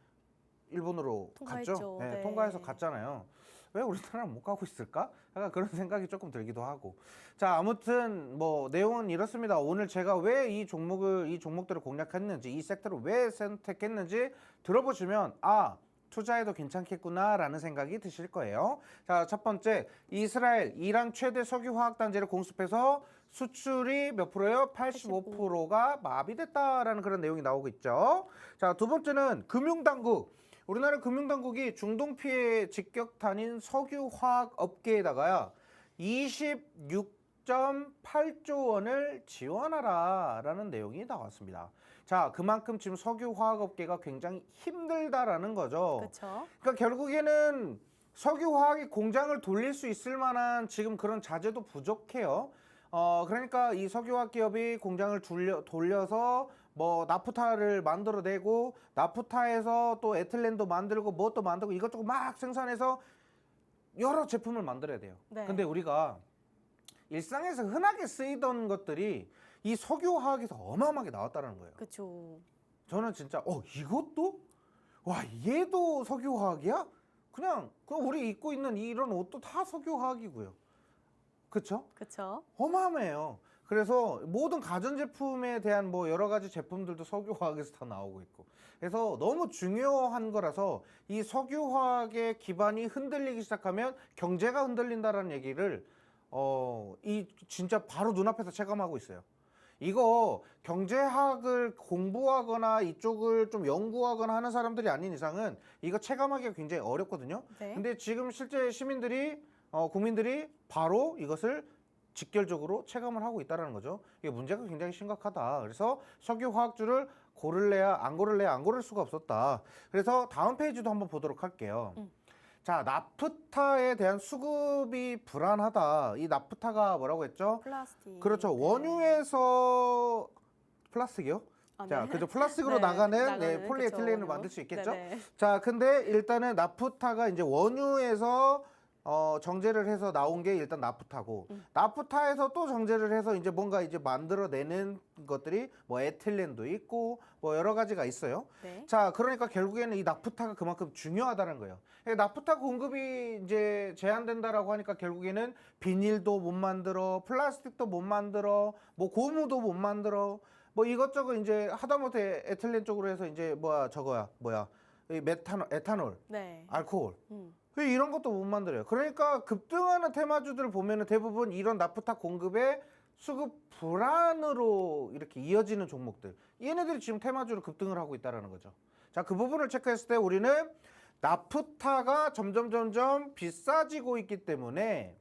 일본으로 통과했죠. 갔죠. 네, 네. 통과해서 갔잖아요. 왜 우리나라는 못 가고 있을까? 약간 그런 생각이 조금 들기도 하고. 자, 아무튼 뭐 내용은 이렇습니다. 오늘 제가 왜 이 종목들을 공략했는지, 이 섹터를 왜 선택했는지 들어보시면 투자해도 괜찮겠구나라는 생각이 드실 거예요. 자, 첫 번째, 이스라엘, 이란 최대 석유화학 단지를 공습해서 수출이 몇 프로요? 85%가 마비됐다라는 그런 내용이 나오고 있죠. 자, 두 번째는 금융당국. 우리나라 금융당국이 중동 피해 직격탄인 석유화학 업계에다가 26.8조 원을 지원하라라는 내용이 나왔습니다. 자, 그만큼 지금 석유화학 업계가 굉장히 힘들다라는 거죠. 그렇죠. 그러니까 결국에는 석유화학이 공장을 돌릴 수 있을 만한 지금 그런 자재도 부족해요. 그러니까 이 석유화학 기업이 공장을 돌려서 뭐 나프타를 만들어내고 나프타에서 또 에틸렌도 만들고 뭣도 만들고 이것저것 막 생산해서 여러 제품을 만들어야 돼요. 네. 근데 우리가 일상에서 흔하게 쓰이던 것들이 이 석유화학에서 어마어마하게 나왔다는 거예요. 그렇죠. 저는 진짜 이것도? 와, 얘도 석유화학이야? 그냥 우리 입고 있는 이런 옷도 다 석유화학이고요. 그쵸? 그렇죠. 어마어마해요. 그래서 모든 가전제품에 대한 뭐 여러 가지 제품들도 석유화학에서 다 나오고 있고. 그래서 너무 중요한 거라서 이 석유화학의 기반이 흔들리기 시작하면 경제가 흔들린다라는 얘기를 이 진짜 바로 눈앞에서 체감하고 있어요. 이거 경제학을 공부하거나 이쪽을 좀 연구하거나 하는 사람들이 아닌 이상은 이거 체감하기가 굉장히 어렵거든요. 네. 근데 지금 실제 시민들이 국민들이 바로 이것을 직결적으로 체감을 하고 있다는 거죠. 이게 문제가 굉장히 심각하다. 그래서 석유화학주를 고를래야 안 고를래야 안 고를 수가 없었다. 그래서 다음 페이지도 한번 보도록 할게요. 자, 나프타에 대한 수급이 불안하다. 이 나프타가 뭐라고 했죠? 플라스틱. 그렇죠. 네. 원유에서 플라스틱이요? 네. 자, 그죠. 플라스틱으로 네, 나가는 폴리에틸렌을 그쵸, 만들 수 있겠죠? 네네. 자, 근데 일단은 나프타가 이제 원유에서 정제를 해서 나온 게 일단 나프타고 나프타에서 또 정제를 해서 이제 뭔가 이제 만들어내는 것들이 뭐 에틸렌도 있고 뭐 여러 가지가 있어요. 네. 자, 그러니까 결국에는 이 나프타가 그만큼 중요하다는 거예요. 나프타 공급이 이제 제한된다라고 하니까 결국에는 비닐도 못 만들어, 플라스틱도 못 만들어, 뭐 고무도 못 만들어, 뭐 이것저것 이제 하다못해 에틸렌 쪽으로 해서 이제 이 에탄올, 네. 알코올. 이런 것도 못 만들어요. 그러니까 급등하는 테마주들 보면은 대부분 이런 나프타 공급의 수급 불안으로 이렇게 이어지는 종목들. 얘네들이 지금 테마주로 급등을 하고 있다는 거죠. 자, 그 부분을 체크했을 때 우리는 나프타가 점점 비싸지고 있기 때문에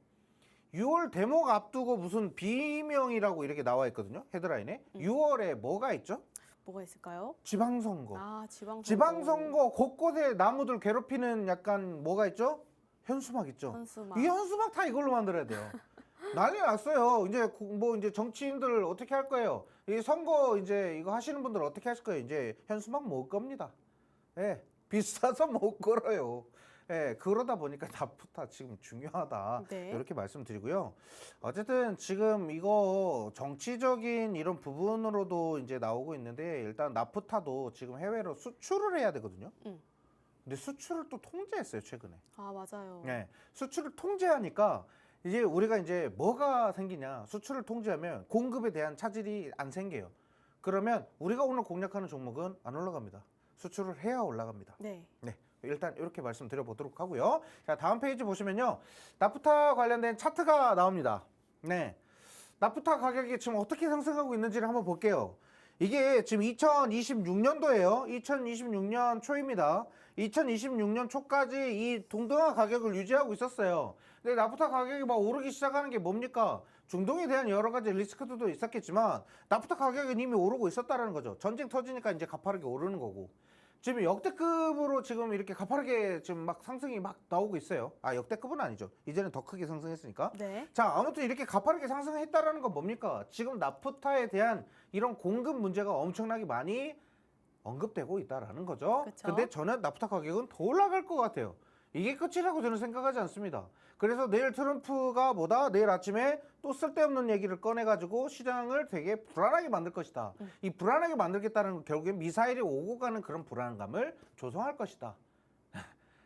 6월 대목 앞두고 무슨 비명이라고 이렇게 나와 있거든요. 헤드라인에. 6월에 뭐가 있죠? 뭐가 있을까요? 지방선거. 지방선거. 지방선거 곳곳에 나무들 괴롭히는 약간 뭐가 있죠? 현수막 있죠. 현수막. 이 현수막 다 이걸로 만들어야 돼요. 난리 났어요. 이제 이제 정치인들 어떻게 할 거예요? 이 선거 이제 이거 하시는 분들 어떻게 하실 거예요? 이제 현수막 못 겁니다. 예, 비싸서 못 걸어요. 예, 그러다 보니까 나프타 지금 중요하다. 네. 이렇게 말씀드리고요. 어쨌든 지금 이거 정치적인 이런 부분으로도 이제 나오고 있는데 일단 나프타도 지금 해외로 수출을 해야 되거든요. 근데 수출을 또 통제했어요, 최근에. 맞아요. 네, 수출을 통제하니까 이제 우리가 이제 뭐가 생기냐? 수출을 통제하면 공급에 대한 차질이 안 생겨요. 그러면 우리가 오늘 공략하는 종목은 안 올라갑니다. 수출을 해야 올라갑니다. 네. 네. 일단 이렇게 말씀드려보도록 하고요. 자, 다음 페이지 보시면요. 나프타 관련된 차트가 나옵니다. 네. 나프타 가격이 지금 어떻게 상승하고 있는지를 한번 볼게요. 이게 지금 2026년도예요. 2026년 초입니다. 2026년 초까지 이 동등한 가격을 유지하고 있었어요. 근데 나프타 가격이 막 오르기 시작하는 게 뭡니까? 중동에 대한 여러 가지 리스크도 있었겠지만 나프타 가격은 이미 오르고 있었다라는 거죠. 전쟁 터지니까 이제 가파르게 오르는 거고. 지금 역대급으로 지금 이렇게 가파르게 지금 막 상승이 막 나오고 있어요. 아, 역대급은 아니죠. 이제는 더 크게 상승했으니까. 네. 자, 아무튼 이렇게 가파르게 상승했다라는 건 뭡니까? 지금 나프타에 대한 이런 공급 문제가 엄청나게 많이 언급되고 있다라는 거죠. 그쵸. 근데 저는 나프타 가격은 더 올라갈 것 같아요. 이게 끝이라고 저는 생각하지 않습니다. 그래서 내일 트럼프가 내일 아침에 또 쓸데없는 얘기를 꺼내가지고 시장을 되게 불안하게 만들 것이다. 이 불안하게 만들겠다는 건 결국엔 미사일이 오고 가는 그런 불안감을 조성할 것이다.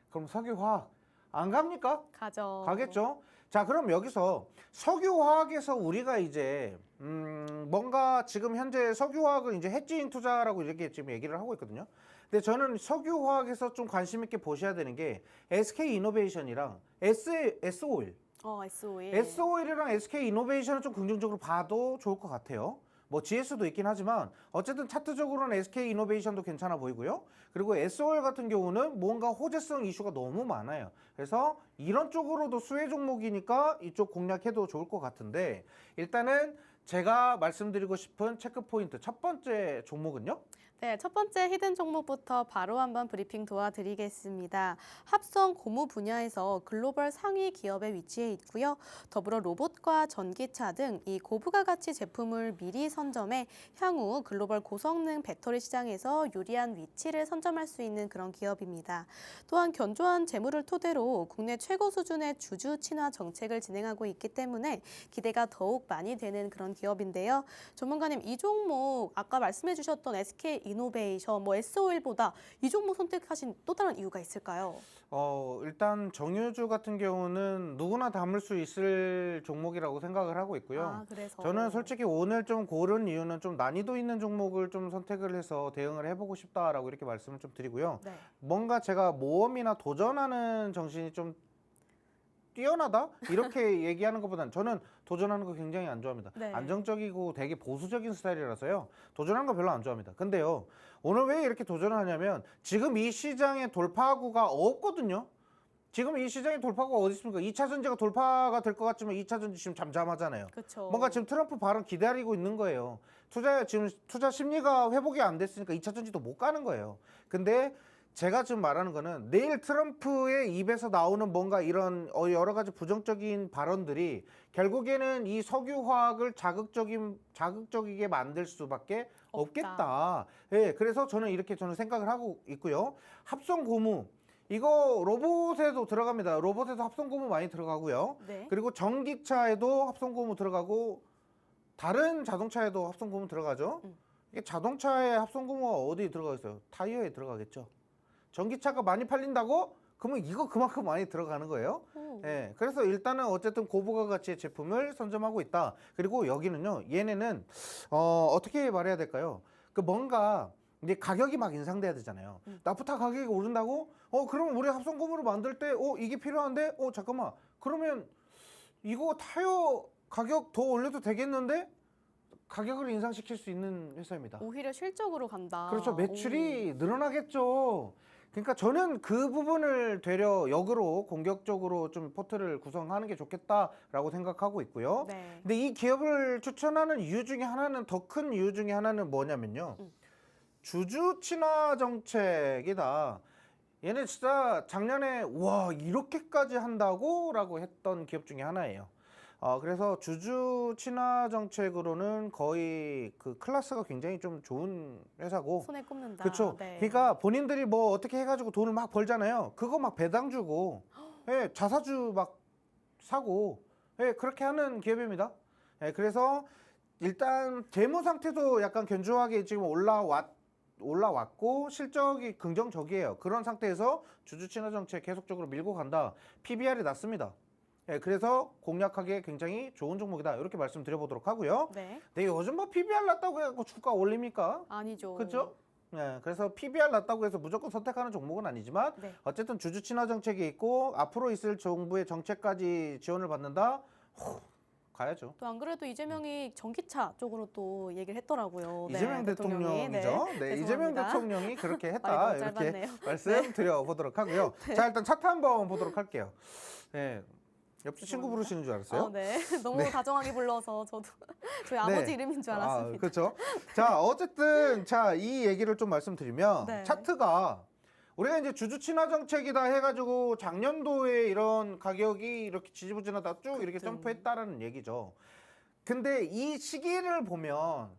그럼 석유화학 안 갑니까? 가죠. 가겠죠. 자, 그럼 여기서 석유화학에서 우리가 이제 뭔가 지금 현재 석유화학은 이제 헤지잉 투자라고 이렇게 지금 얘기를 하고 있거든요. 근데 저는 석유화학에서 좀 관심 있게 보셔야 되는 게 SK 이노베이션이랑 S-오일. S-오일. S-오일이랑 SK 이노베이션을 좀 긍정적으로 봐도 좋을 것 같아요. 뭐 GS도 있긴 하지만 어쨌든 차트적으로는 SK 이노베이션도 괜찮아 보이고요. 그리고 S-오일 같은 경우는 뭔가 호재성 이슈가 너무 많아요. 그래서 이런 쪽으로도 수혜 종목이니까 이쪽 공략해도 좋을 것 같은데 일단은 제가 말씀드리고 싶은 체크 포인트 첫 번째 종목은요. 네, 첫 번째 히든 종목부터 바로 한번 브리핑 도와드리겠습니다. 합성 고무 분야에서 글로벌 상위 기업에 위치해 있고요. 더불어 로봇과 전기차 등 이 고부가 가치 제품을 미리 선점해 향후 글로벌 고성능 배터리 시장에서 유리한 위치를 선점할 수 있는 그런 기업입니다. 또한 견조한 재물을 토대로 국내 최고 수준의 주주 친화 정책을 진행하고 있기 때문에 기대가 더욱 많이 되는 그런 기업인데요. 전문가님, 이 종목 아까 말씀해 주셨던 SK 이노베이션, S-오일보다 이 종목 선택하신 또 다른 이유가 있을까요? 일단 정유주 같은 경우는 누구나 담을 수 있을 종목이라고 생각을 하고 있고요. 아, 그래서. 저는 솔직히 오늘 좀 고른 이유는 좀 난이도 있는 종목을 좀 선택을 해서 대응을 해보고 싶다라고 이렇게 말씀을 좀 드리고요. 네. 뭔가 제가 모험이나 도전하는 정신이 좀 뛰어나다? 이렇게 얘기하는 것보다는 저는 도전하는 거 굉장히 안 좋아합니다. 네. 안정적이고 되게 보수적인 스타일이라서요. 도전하는 거 별로 안 좋아합니다. 근데요. 오늘 왜 이렇게 도전을 하냐면 지금 이 시장에 돌파구가 없거든요. 지금 이 시장에 돌파구가 어디 있습니까? 2차 전지가 돌파가 될 것 같지만 2차 전지 지금 잠잠하잖아요. 그렇죠. 뭔가 지금 트럼프 발언 기다리고 있는 거예요. 지금 투자 심리가 회복이 안 됐으니까 2차 전지도 못 가는 거예요. 근데 제가 지금 말하는 거는 내일 트럼프의 입에서 나오는 뭔가 이런 여러 가지 부정적인 발언들이 결국에는 이 석유화학을 자극적이게 만들 수밖에 없겠다. 예, 그래서 저는 이렇게 생각을 하고 있고요. 합성 고무. 이거 로봇에도 들어갑니다. 로봇에도 합성 고무 많이 들어가고요. 네. 그리고 전기차에도 합성 고무 들어가고 다른 자동차에도 합성 고무 들어가죠. 이게 자동차에 합성 고무가 어디 들어가겠어요? 타이어에 들어가겠죠. 전기차가 많이 팔린다고? 그러면 이거 그만큼 많이 들어가는 거예요. 예, 그래서 일단은 어쨌든 고부가 가치의 제품을 선점하고 있다. 그리고 여기는요, 얘네는 어떻게 말해야 될까요? 그 뭔가 이제 가격이 막 인상돼야 되잖아요. 나프타 가격이 오른다고? 그러면 우리 합성 고무를 만들 때, 이게 필요한데? 잠깐만. 그러면 이거 타이어 가격 더 올려도 되겠는데? 가격을 인상시킬 수 있는 회사입니다. 오히려 실적으로 간다. 그렇죠. 매출이 늘어나겠죠. 그러니까 저는 그 부분을 되려 역으로 공격적으로 좀 포트를 구성하는 게 좋겠다라고 생각하고 있고요. 네. 근데 이 기업을 추천하는 이유 중에 하나는 더 큰 이유 중에 하나는 뭐냐면요. 주주 친화 정책이다. 얘네 진짜 작년에 와 이렇게까지 한다고? 라고 했던 기업 중에 하나예요. 그래서 주주 친화 정책으로는 거의 그 클래스가 굉장히 좀 좋은 회사고. 손에 꼽는다. 그렇죠. 네. 그러니까 본인들이 뭐 어떻게 해가지고 돈을 막 벌잖아요. 그거 막 배당 주고, 예, 자사주 막 사고, 예, 그렇게 하는 기업입니다. 예, 그래서 일단 재무 상태도 약간 견조하게 지금 올라왔고 실적이 긍정적이에요. 그런 상태에서 주주 친화 정책 계속적으로 밀고 간다. PBR이 낮습니다. 예, 그래서 공략하기에 굉장히 좋은 종목이다. 이렇게 말씀드려보도록 하고요. 네. 네, 요즘 뭐 PBR 낮다고 해갖고 주가 올립니까? 아니죠. 그렇죠? 네, 그래서 PBR 낮다고 해서 무조건 선택하는 종목은 아니지만 네. 어쨌든 주주 친화 정책이 있고 앞으로 있을 정부의 정책까지 지원을 받는다. 가야죠. 또 안 그래도 이재명이 전기차 쪽으로 또 얘기를 했더라고요. 이재명 대통령이. 대통령이죠. 네, 이재명 죄송합니다. 대통령이 그렇게 말이 했다. 너무 이렇게 짧았네요. 말씀드려 보도록 하고요. 자, 일단 차트 한번 보도록 할게요. 네, 옆집 친구 죄송합니다. 부르시는 줄 알았어요. 네. 너무 네. 다정하게 불러서 저도 저희 아버지 이름인 줄 알았습니다. 그렇죠. 자, 어쨌든 자, 이 얘기를 좀 말씀드리면 네. 차트가 우리가 이제 주주 친화 정책이다 해가지고 작년도에 이런 가격이 이렇게 지지부진하다 쭉 이렇게 점프했다라는 얘기죠. 근데 이 시기를 보면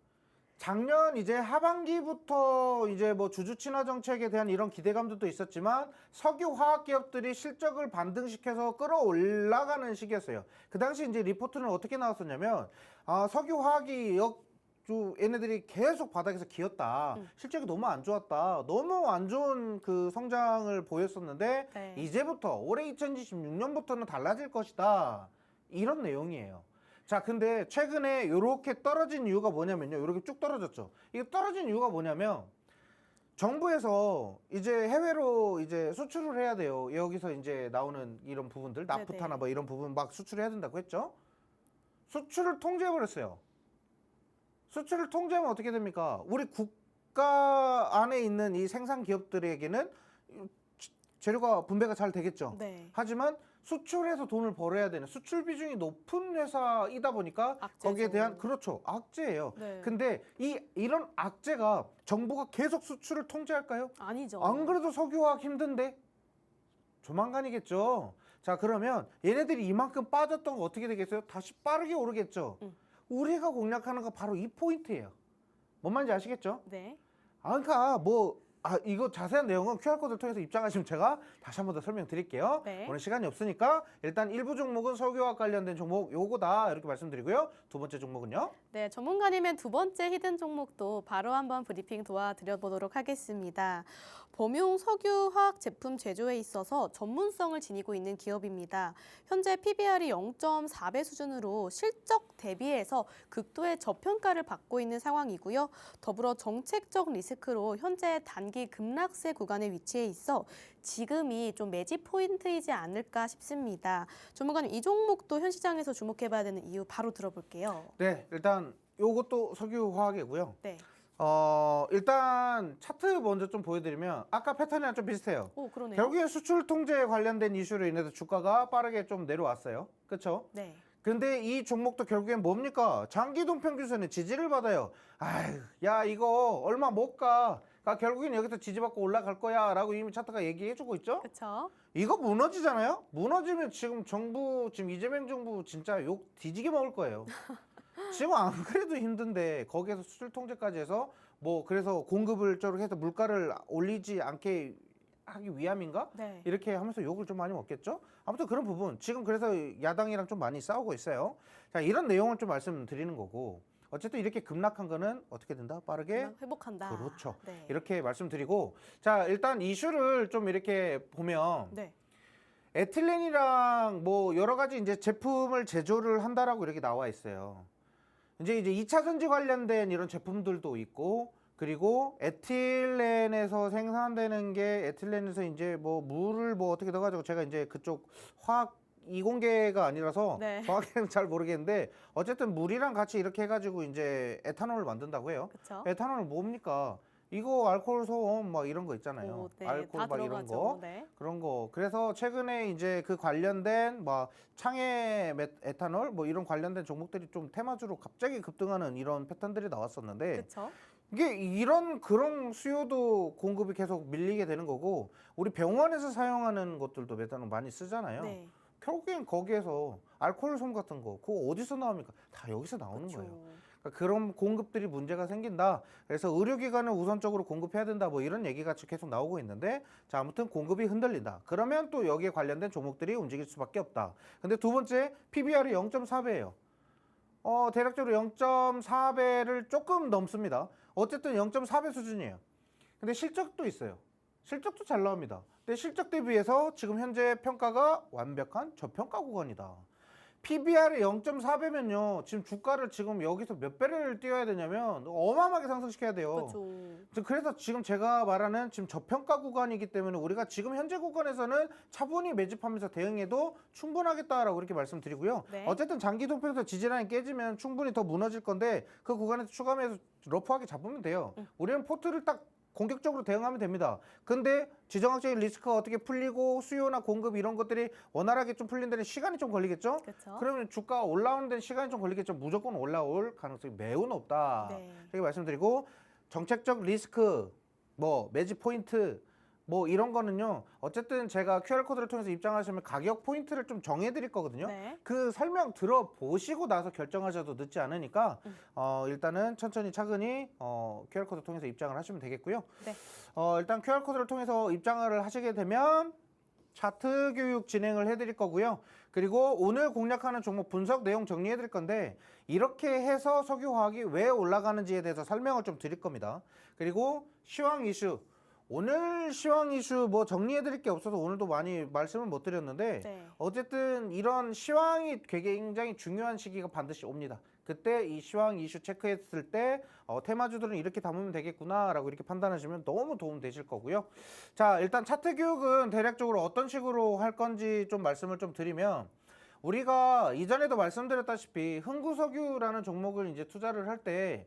작년 이제 하반기부터 이제 뭐 주주 친화 정책에 대한 이런 기대감도 있었지만 석유 화학 기업들이 실적을 반등시켜서 끌어올라가는 시기였어요. 그 당시 이제 리포트는 어떻게 나왔었냐면 석유 화학이 얘네들이 계속 바닥에서 기었다. 실적이 너무 안 좋았다. 너무 안 좋은 그 성장을 보였었는데 네. 이제부터 올해 2026년부터는 달라질 것이다. 이런 내용이에요. 자, 근데 최근에 이렇게 떨어진 이유가 뭐냐면요. 이렇게 쭉 떨어졌죠. 이게 떨어진 이유가 뭐냐면 정부에서 이제 해외로 이제 수출을 해야 돼요. 여기서 이제 나오는 이런 부분들, 나프타나 뭐 이런 부분 막 수출해야 된다고 했죠. 수출을 통제해버렸어요. 수출을 통제하면 어떻게 됩니까? 우리 국가 안에 있는 이 생산 기업들에게는 재료가 분배가 잘 되겠죠. 네. 하지만 수출해서 돈을 벌어야 되는 수출 비중이 높은 회사이다 보니까 악재죠. 거기에 대한 그렇죠. 악재예요. 네. 근데 이런 악재가 정부가 계속 수출을 통제할까요? 아니죠. 안 그래도 석유화학 힘든데 조만간이겠죠. 자, 그러면 얘네들이 이만큼 빠졌던 거 어떻게 되겠어요? 다시 빠르게 오르겠죠. 우리가 공략하는 거 바로 이 포인트예요. 뭔 말인지 아시겠죠? 네. 그러니까 이거 자세한 내용은 QR코드를 통해서 입장하시면 제가 다시 한 번 더 설명드릴게요. 네. 오늘 시간이 없으니까 일단 일부 종목은 석유화학 관련된 종목 요거다 이렇게 말씀드리고요. 두 번째 종목은요. 네, 전문가님의 두 번째 히든 종목도 바로 한번 브리핑 도와드려보도록 하겠습니다. 범용 석유화학 제품 제조에 있어서 전문성을 지니고 있는 기업입니다. 현재 PBR이 0.4배 수준으로 실적 대비해서 극도의 저평가를 받고 있는 상황이고요. 더불어 정책적 리스크로 현재 단기 급락세 구간에 위치해 있어 지금이 좀 매지 포인트이지 않을까 싶습니다. 전문가님, 이 종목도 현 시장에서 주목해봐야 되는 이유 바로 들어볼게요. 네, 일단 요것도 석유화학이고요. 네. 일단 차트 먼저 좀 보여드리면 아까 패턴이랑 좀 비슷해요. 오, 그러네요. 결국엔 수출 통제 관련된 이슈로 인해서 주가가 빠르게 좀 내려왔어요. 그렇죠? 네. 근데 이 종목도 결국엔 뭡니까? 장기 동평균선에 지지를 받아요. 아유, 야 이거 얼마 못 가. 결국엔 여기서 지지받고 올라갈 거야 라고 이미 차트가 얘기해주고 있죠? 그렇죠. 이거 무너지잖아요? 무너지면 지금 이재명 정부 진짜 욕 뒤지게 먹을 거예요. 지금 안 그래도 힘든데 거기에서 수출 통제까지 해서 그래서 공급을 저렇게 해서 물가를 올리지 않게 하기 위함인가? 네. 이렇게 하면서 욕을 좀 많이 먹겠죠? 아무튼 그런 부분 지금 그래서 야당이랑 좀 많이 싸우고 있어요. 자, 이런 내용을 좀 말씀드리는 거고 어쨌든 이렇게 급락한 거는 어떻게 된다? 빠르게 회복한다. 그렇죠. 네. 이렇게 말씀드리고 자, 일단 이슈를 좀 이렇게 보면 네. 에틸렌이랑 여러 가지 이제 제품을 제조를 한다라고 이렇게 나와 있어요. 이제 2차 전지 관련된 이런 제품들도 있고 그리고 에틸렌에서 생산되는 게 에틸렌에서 이제 물을 어떻게 넣어가지고 제가 이제 그쪽 화학 이공계가 아니라서 네. 정확히는 잘 모르겠는데 어쨌든 물이랑 같이 이렇게 해가지고 이제 에탄올을 만든다고 해요. 그렇죠. 에탄올 뭡니까? 이거 알코올 소음 이런 거 있잖아요. 오, 네. 알코올 다 이런 들어가죠. 거. 네. 그런 거. 그래서 최근에 이제 그 관련된 창의 에탄올 이런 관련된 종목들이 좀 테마주로 갑자기 급등하는 이런 패턴들이 나왔었는데 그렇죠. 이게 그런 수요도 공급이 계속 밀리게 되는 거고 우리 병원에서 사용하는 것들도 메탄올 많이 쓰잖아요. 네. 결국엔 거기에서 알코올 솜 같은 거 그거 어디서 나옵니까? 다 여기서 나오는 그렇죠. 거예요. 그러니까 그런 공급들이 문제가 생긴다. 그래서 의료기관을 우선적으로 공급해야 된다. 이런 얘기가 계속 나오고 있는데 자, 아무튼 공급이 흔들린다. 그러면 또 여기에 관련된 종목들이 움직일 수밖에 없다. 근데 두 번째 PBR이 0.4배예요. 대략적으로 0.4배를 조금 넘습니다. 어쨌든 0.4배 수준이에요. 근데 실적도 있어요. 실적도 잘 나옵니다. 근데 실적 대비해서 지금 현재 평가가 완벽한 저평가 구간이다. PBR이 0.4배면요. 지금 주가를 지금 여기서 몇 배를 띄워야 되냐면 어마어마하게 상승시켜야 돼요. 그렇죠. 그래서 지금 제가 말하는 지금 저평가 구간이기 때문에 우리가 지금 현재 구간에서는 차분히 매집하면서 대응해도 충분하겠다라고 이렇게 말씀드리고요. 네. 어쨌든 장기 도평에서 지지라인 깨지면 충분히 더 무너질 건데 그 구간에서 추가 매수 러프하게 잡으면 돼요. 우리는 포트를 딱 공격적으로 대응하면 됩니다. 근데 지정학적인 리스크가 어떻게 풀리고 수요나 공급 이런 것들이 원활하게 좀 풀린 데는 시간이 좀 걸리겠죠? 그렇죠. 그러면 주가가 올라오는 데는 시간이 좀 걸리겠죠. 무조건 올라올 가능성이 매우 높다. 네. 이렇게 말씀드리고 정책적 리스크, 뭐 매집 포인트 뭐 이런 거는요. 어쨌든 제가 QR코드를 통해서 입장하시면 가격 포인트를 좀 정해드릴 거거든요. 네. 그 설명 들어보시고 나서 결정하셔도 늦지 않으니까 일단은 천천히 차근히 QR코드 통해서 입장을 하시면 되겠고요. 네. 일단 QR코드를 통해서 입장을 하시게 되면 차트 교육 진행을 해드릴 거고요. 그리고 오늘 공략하는 종목 분석 내용 정리해드릴 건데 이렇게 해서 석유화학이 왜 올라가는지에 대해서 설명을 좀 드릴 겁니다. 그리고 시황 이슈 오늘 시황 이슈 뭐 정리해드릴 게 없어서 오늘도 많이 말씀을 못 드렸는데 네. 어쨌든 이런 시황이 굉장히 중요한 시기가 반드시 옵니다. 그때 이 시황 이슈 체크했을 때 테마주들은 이렇게 담으면 되겠구나라고 이렇게 판단하시면 너무 도움 되실 거고요. 자, 일단 차트 교육은 대략적으로 어떤 식으로 할 건지 좀 말씀을 좀 드리면 우리가 이전에도 말씀드렸다시피 흥구석유라는 종목을 이제 투자를 할 때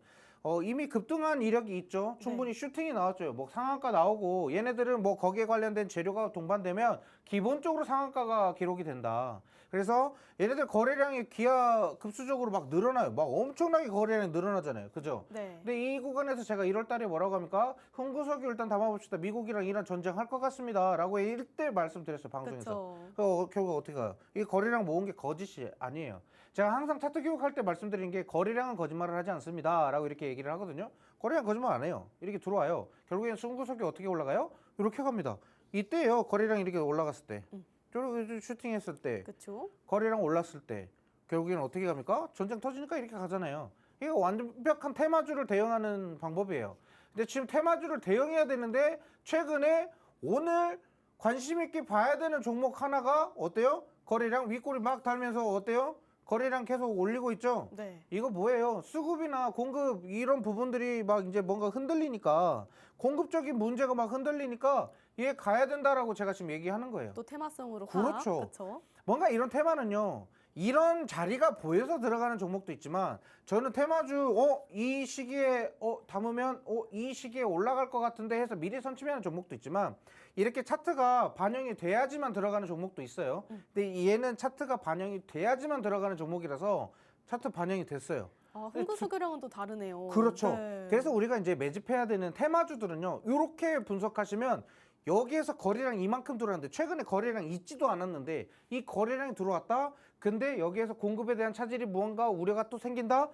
이미 급등한 이력이 있죠. 충분히 슈팅이 나왔죠. 뭐 상한가 나오고 얘네들은 뭐 거기에 관련된 재료가 동반되면 기본적으로 상한가가 기록이 된다. 그래서 얘네들 거래량이 기하급수적으로 막 늘어나요. 막 엄청나게 거래량이 늘어나잖아요. 그죠? 네. 근데 이 구간에서 제가 1월 달에 뭐라고 합니까? 흥구석유 일단 담아봅시다. 미국이랑 이란 전쟁할 것 같습니다. 라고 이때 말씀드렸어요. 방송에서. 그렇죠. 결국 어떻게 가요? 이 거래량 모은 게 거짓이 아니에요. 제가 항상 차트 교육할 때 말씀드린 게 거래량은 거짓말을 하지 않습니다. 라고 이렇게 얘기를 하거든요. 거래량 거짓말 안 해요. 이렇게 들어와요. 결국엔 흥구석유 어떻게 올라가요? 이렇게 갑니다. 이때요. 거래량 이렇게 올라갔을 때. 저렇게 슈팅했을 때. 그렇죠. 거래량 올랐을 때. 결국에는 어떻게 갑니까? 전쟁 터지니까 이렇게 가잖아요. 이거 완벽한 테마주를 대응하는 방법이에요. 근데 지금 테마주를 대응해야 되는데 최근에 오늘 관심 있게 봐야 되는 종목 하나가 어때요? 거래량 윗꼬리 막 달면서 어때요? 거래량 계속 올리고 있죠? 네. 이거 뭐예요? 수급이나 공급 이런 부분들이 막 이제 뭔가 흔들리니까 공급적인 문제가 막 흔들리니까 얘 가야 된다라고 제가 지금 얘기하는 거예요. 또 테마성으로 그렇죠. 그렇죠. 뭔가 이런 테마는요. 이런 자리가 보여서 들어가는 종목도 있지만 저는 테마주 이 시기에 담으면 이 시기에 올라갈 것 같은데 해서 미리 선침하는 종목도 있지만 이렇게 차트가 반영이 돼야지만 들어가는 종목도 있어요. 근데 얘는 차트가 반영이 돼야지만 들어가는 종목이라서 차트 반영이 됐어요. 흥구석유랑은 또 다르네요. 그렇죠. 네. 그래서 우리가 이제 매집해야 되는 테마주들은요. 이렇게 분석하시면 여기에서 거래량 이만큼 들어왔는데 최근에 거래량 있지도 않았는데 이 거래량이 들어왔다. 근데 여기에서 공급에 대한 차질이 무언가 우려가 또 생긴다.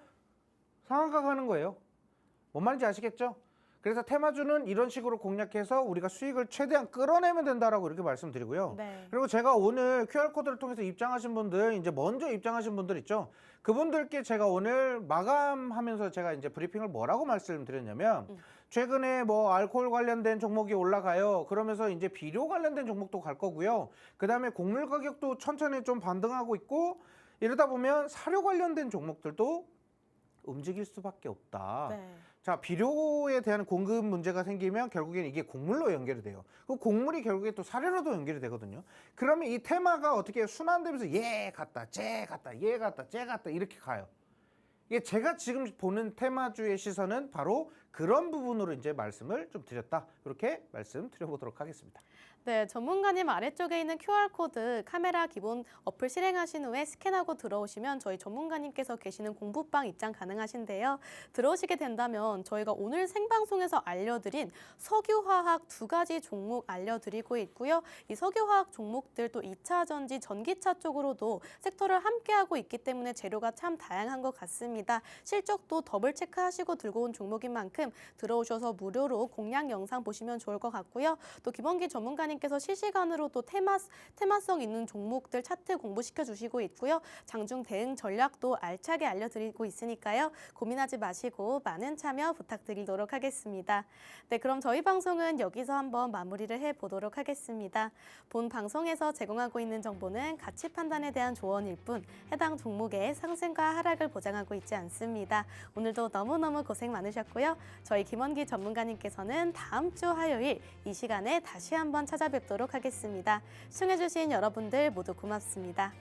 상한가 가는 거예요. 뭔 말인지 아시겠죠? 그래서 테마주는 이런 식으로 공략해서 우리가 수익을 최대한 끌어내면 된다라고 이렇게 말씀드리고요. 네. 그리고 제가 오늘 QR코드를 통해서 입장하신 분들, 이제 먼저 입장하신 분들 있죠? 그분들께 제가 오늘 마감하면서 제가 이제 브리핑을 뭐라고 말씀드렸냐면 최근에 뭐 알코올 관련된 종목이 올라가요. 그러면서 이제 비료 관련된 종목도 갈 거고요. 그 다음에 곡물 가격도 천천히 좀 반등하고 있고 이러다 보면 사료 관련된 종목들도 움직일 수밖에 없다. 네. 자, 비료에 대한 공급 문제가 생기면 결국엔 이게 곡물로 연결이 돼요. 그 곡물이 결국에 또 사료로도 연결이 되거든요. 그러면 이 테마가 어떻게 순환되면서 얘 갔다, 쟤 갔다, 얘 갔다, 쟤 갔다 이렇게 가요. 이게 제가 지금 보는 테마주의 시선은 바로 그런 부분으로 이제 말씀을 좀 드렸다. 이렇게 말씀드려보도록 하겠습니다. 네, 전문가님 아래쪽에 있는 QR코드 카메라 기본 어플 실행하신 후에 스캔하고 들어오시면 저희 전문가님께서 계시는 공부방 입장 가능하신데요. 들어오시게 된다면 저희가 오늘 생방송에서 알려드린 석유화학 2가지 종목 알려드리고 있고요. 이 석유화학 종목들 또 2차 전지, 전기차 쪽으로도 섹터를 함께하고 있기 때문에 재료가 참 다양한 것 같습니다. 실적도 더블 체크하시고 들고 온 종목인 만큼 들어오셔서 무료로 공략 영상 보시면 좋을 것 같고요. 또 김원기 전문가님 전문가님께서 실시간으로 또 테마성 있는 종목들 차트 공부시켜 주시고 있고요. 장중 대응 전략도 알차게 알려드리고 있으니까요. 고민하지 마시고 많은 참여 부탁드리도록 하겠습니다. 네, 그럼 저희 방송은 여기서 한번 마무리를 해보도록 하겠습니다. 본 방송에서 제공하고 있는 정보는 가치 판단에 대한 조언일 뿐 해당 종목의 상승과 하락을 보장하고 있지 않습니다. 오늘도 너무너무 고생 많으셨고요. 저희 김원기 전문가님께서는 다음 주 화요일 이 시간에 다시 한번 찾아뵙도록 하겠습니다. 시청해주신 여러분들 모두 고맙습니다.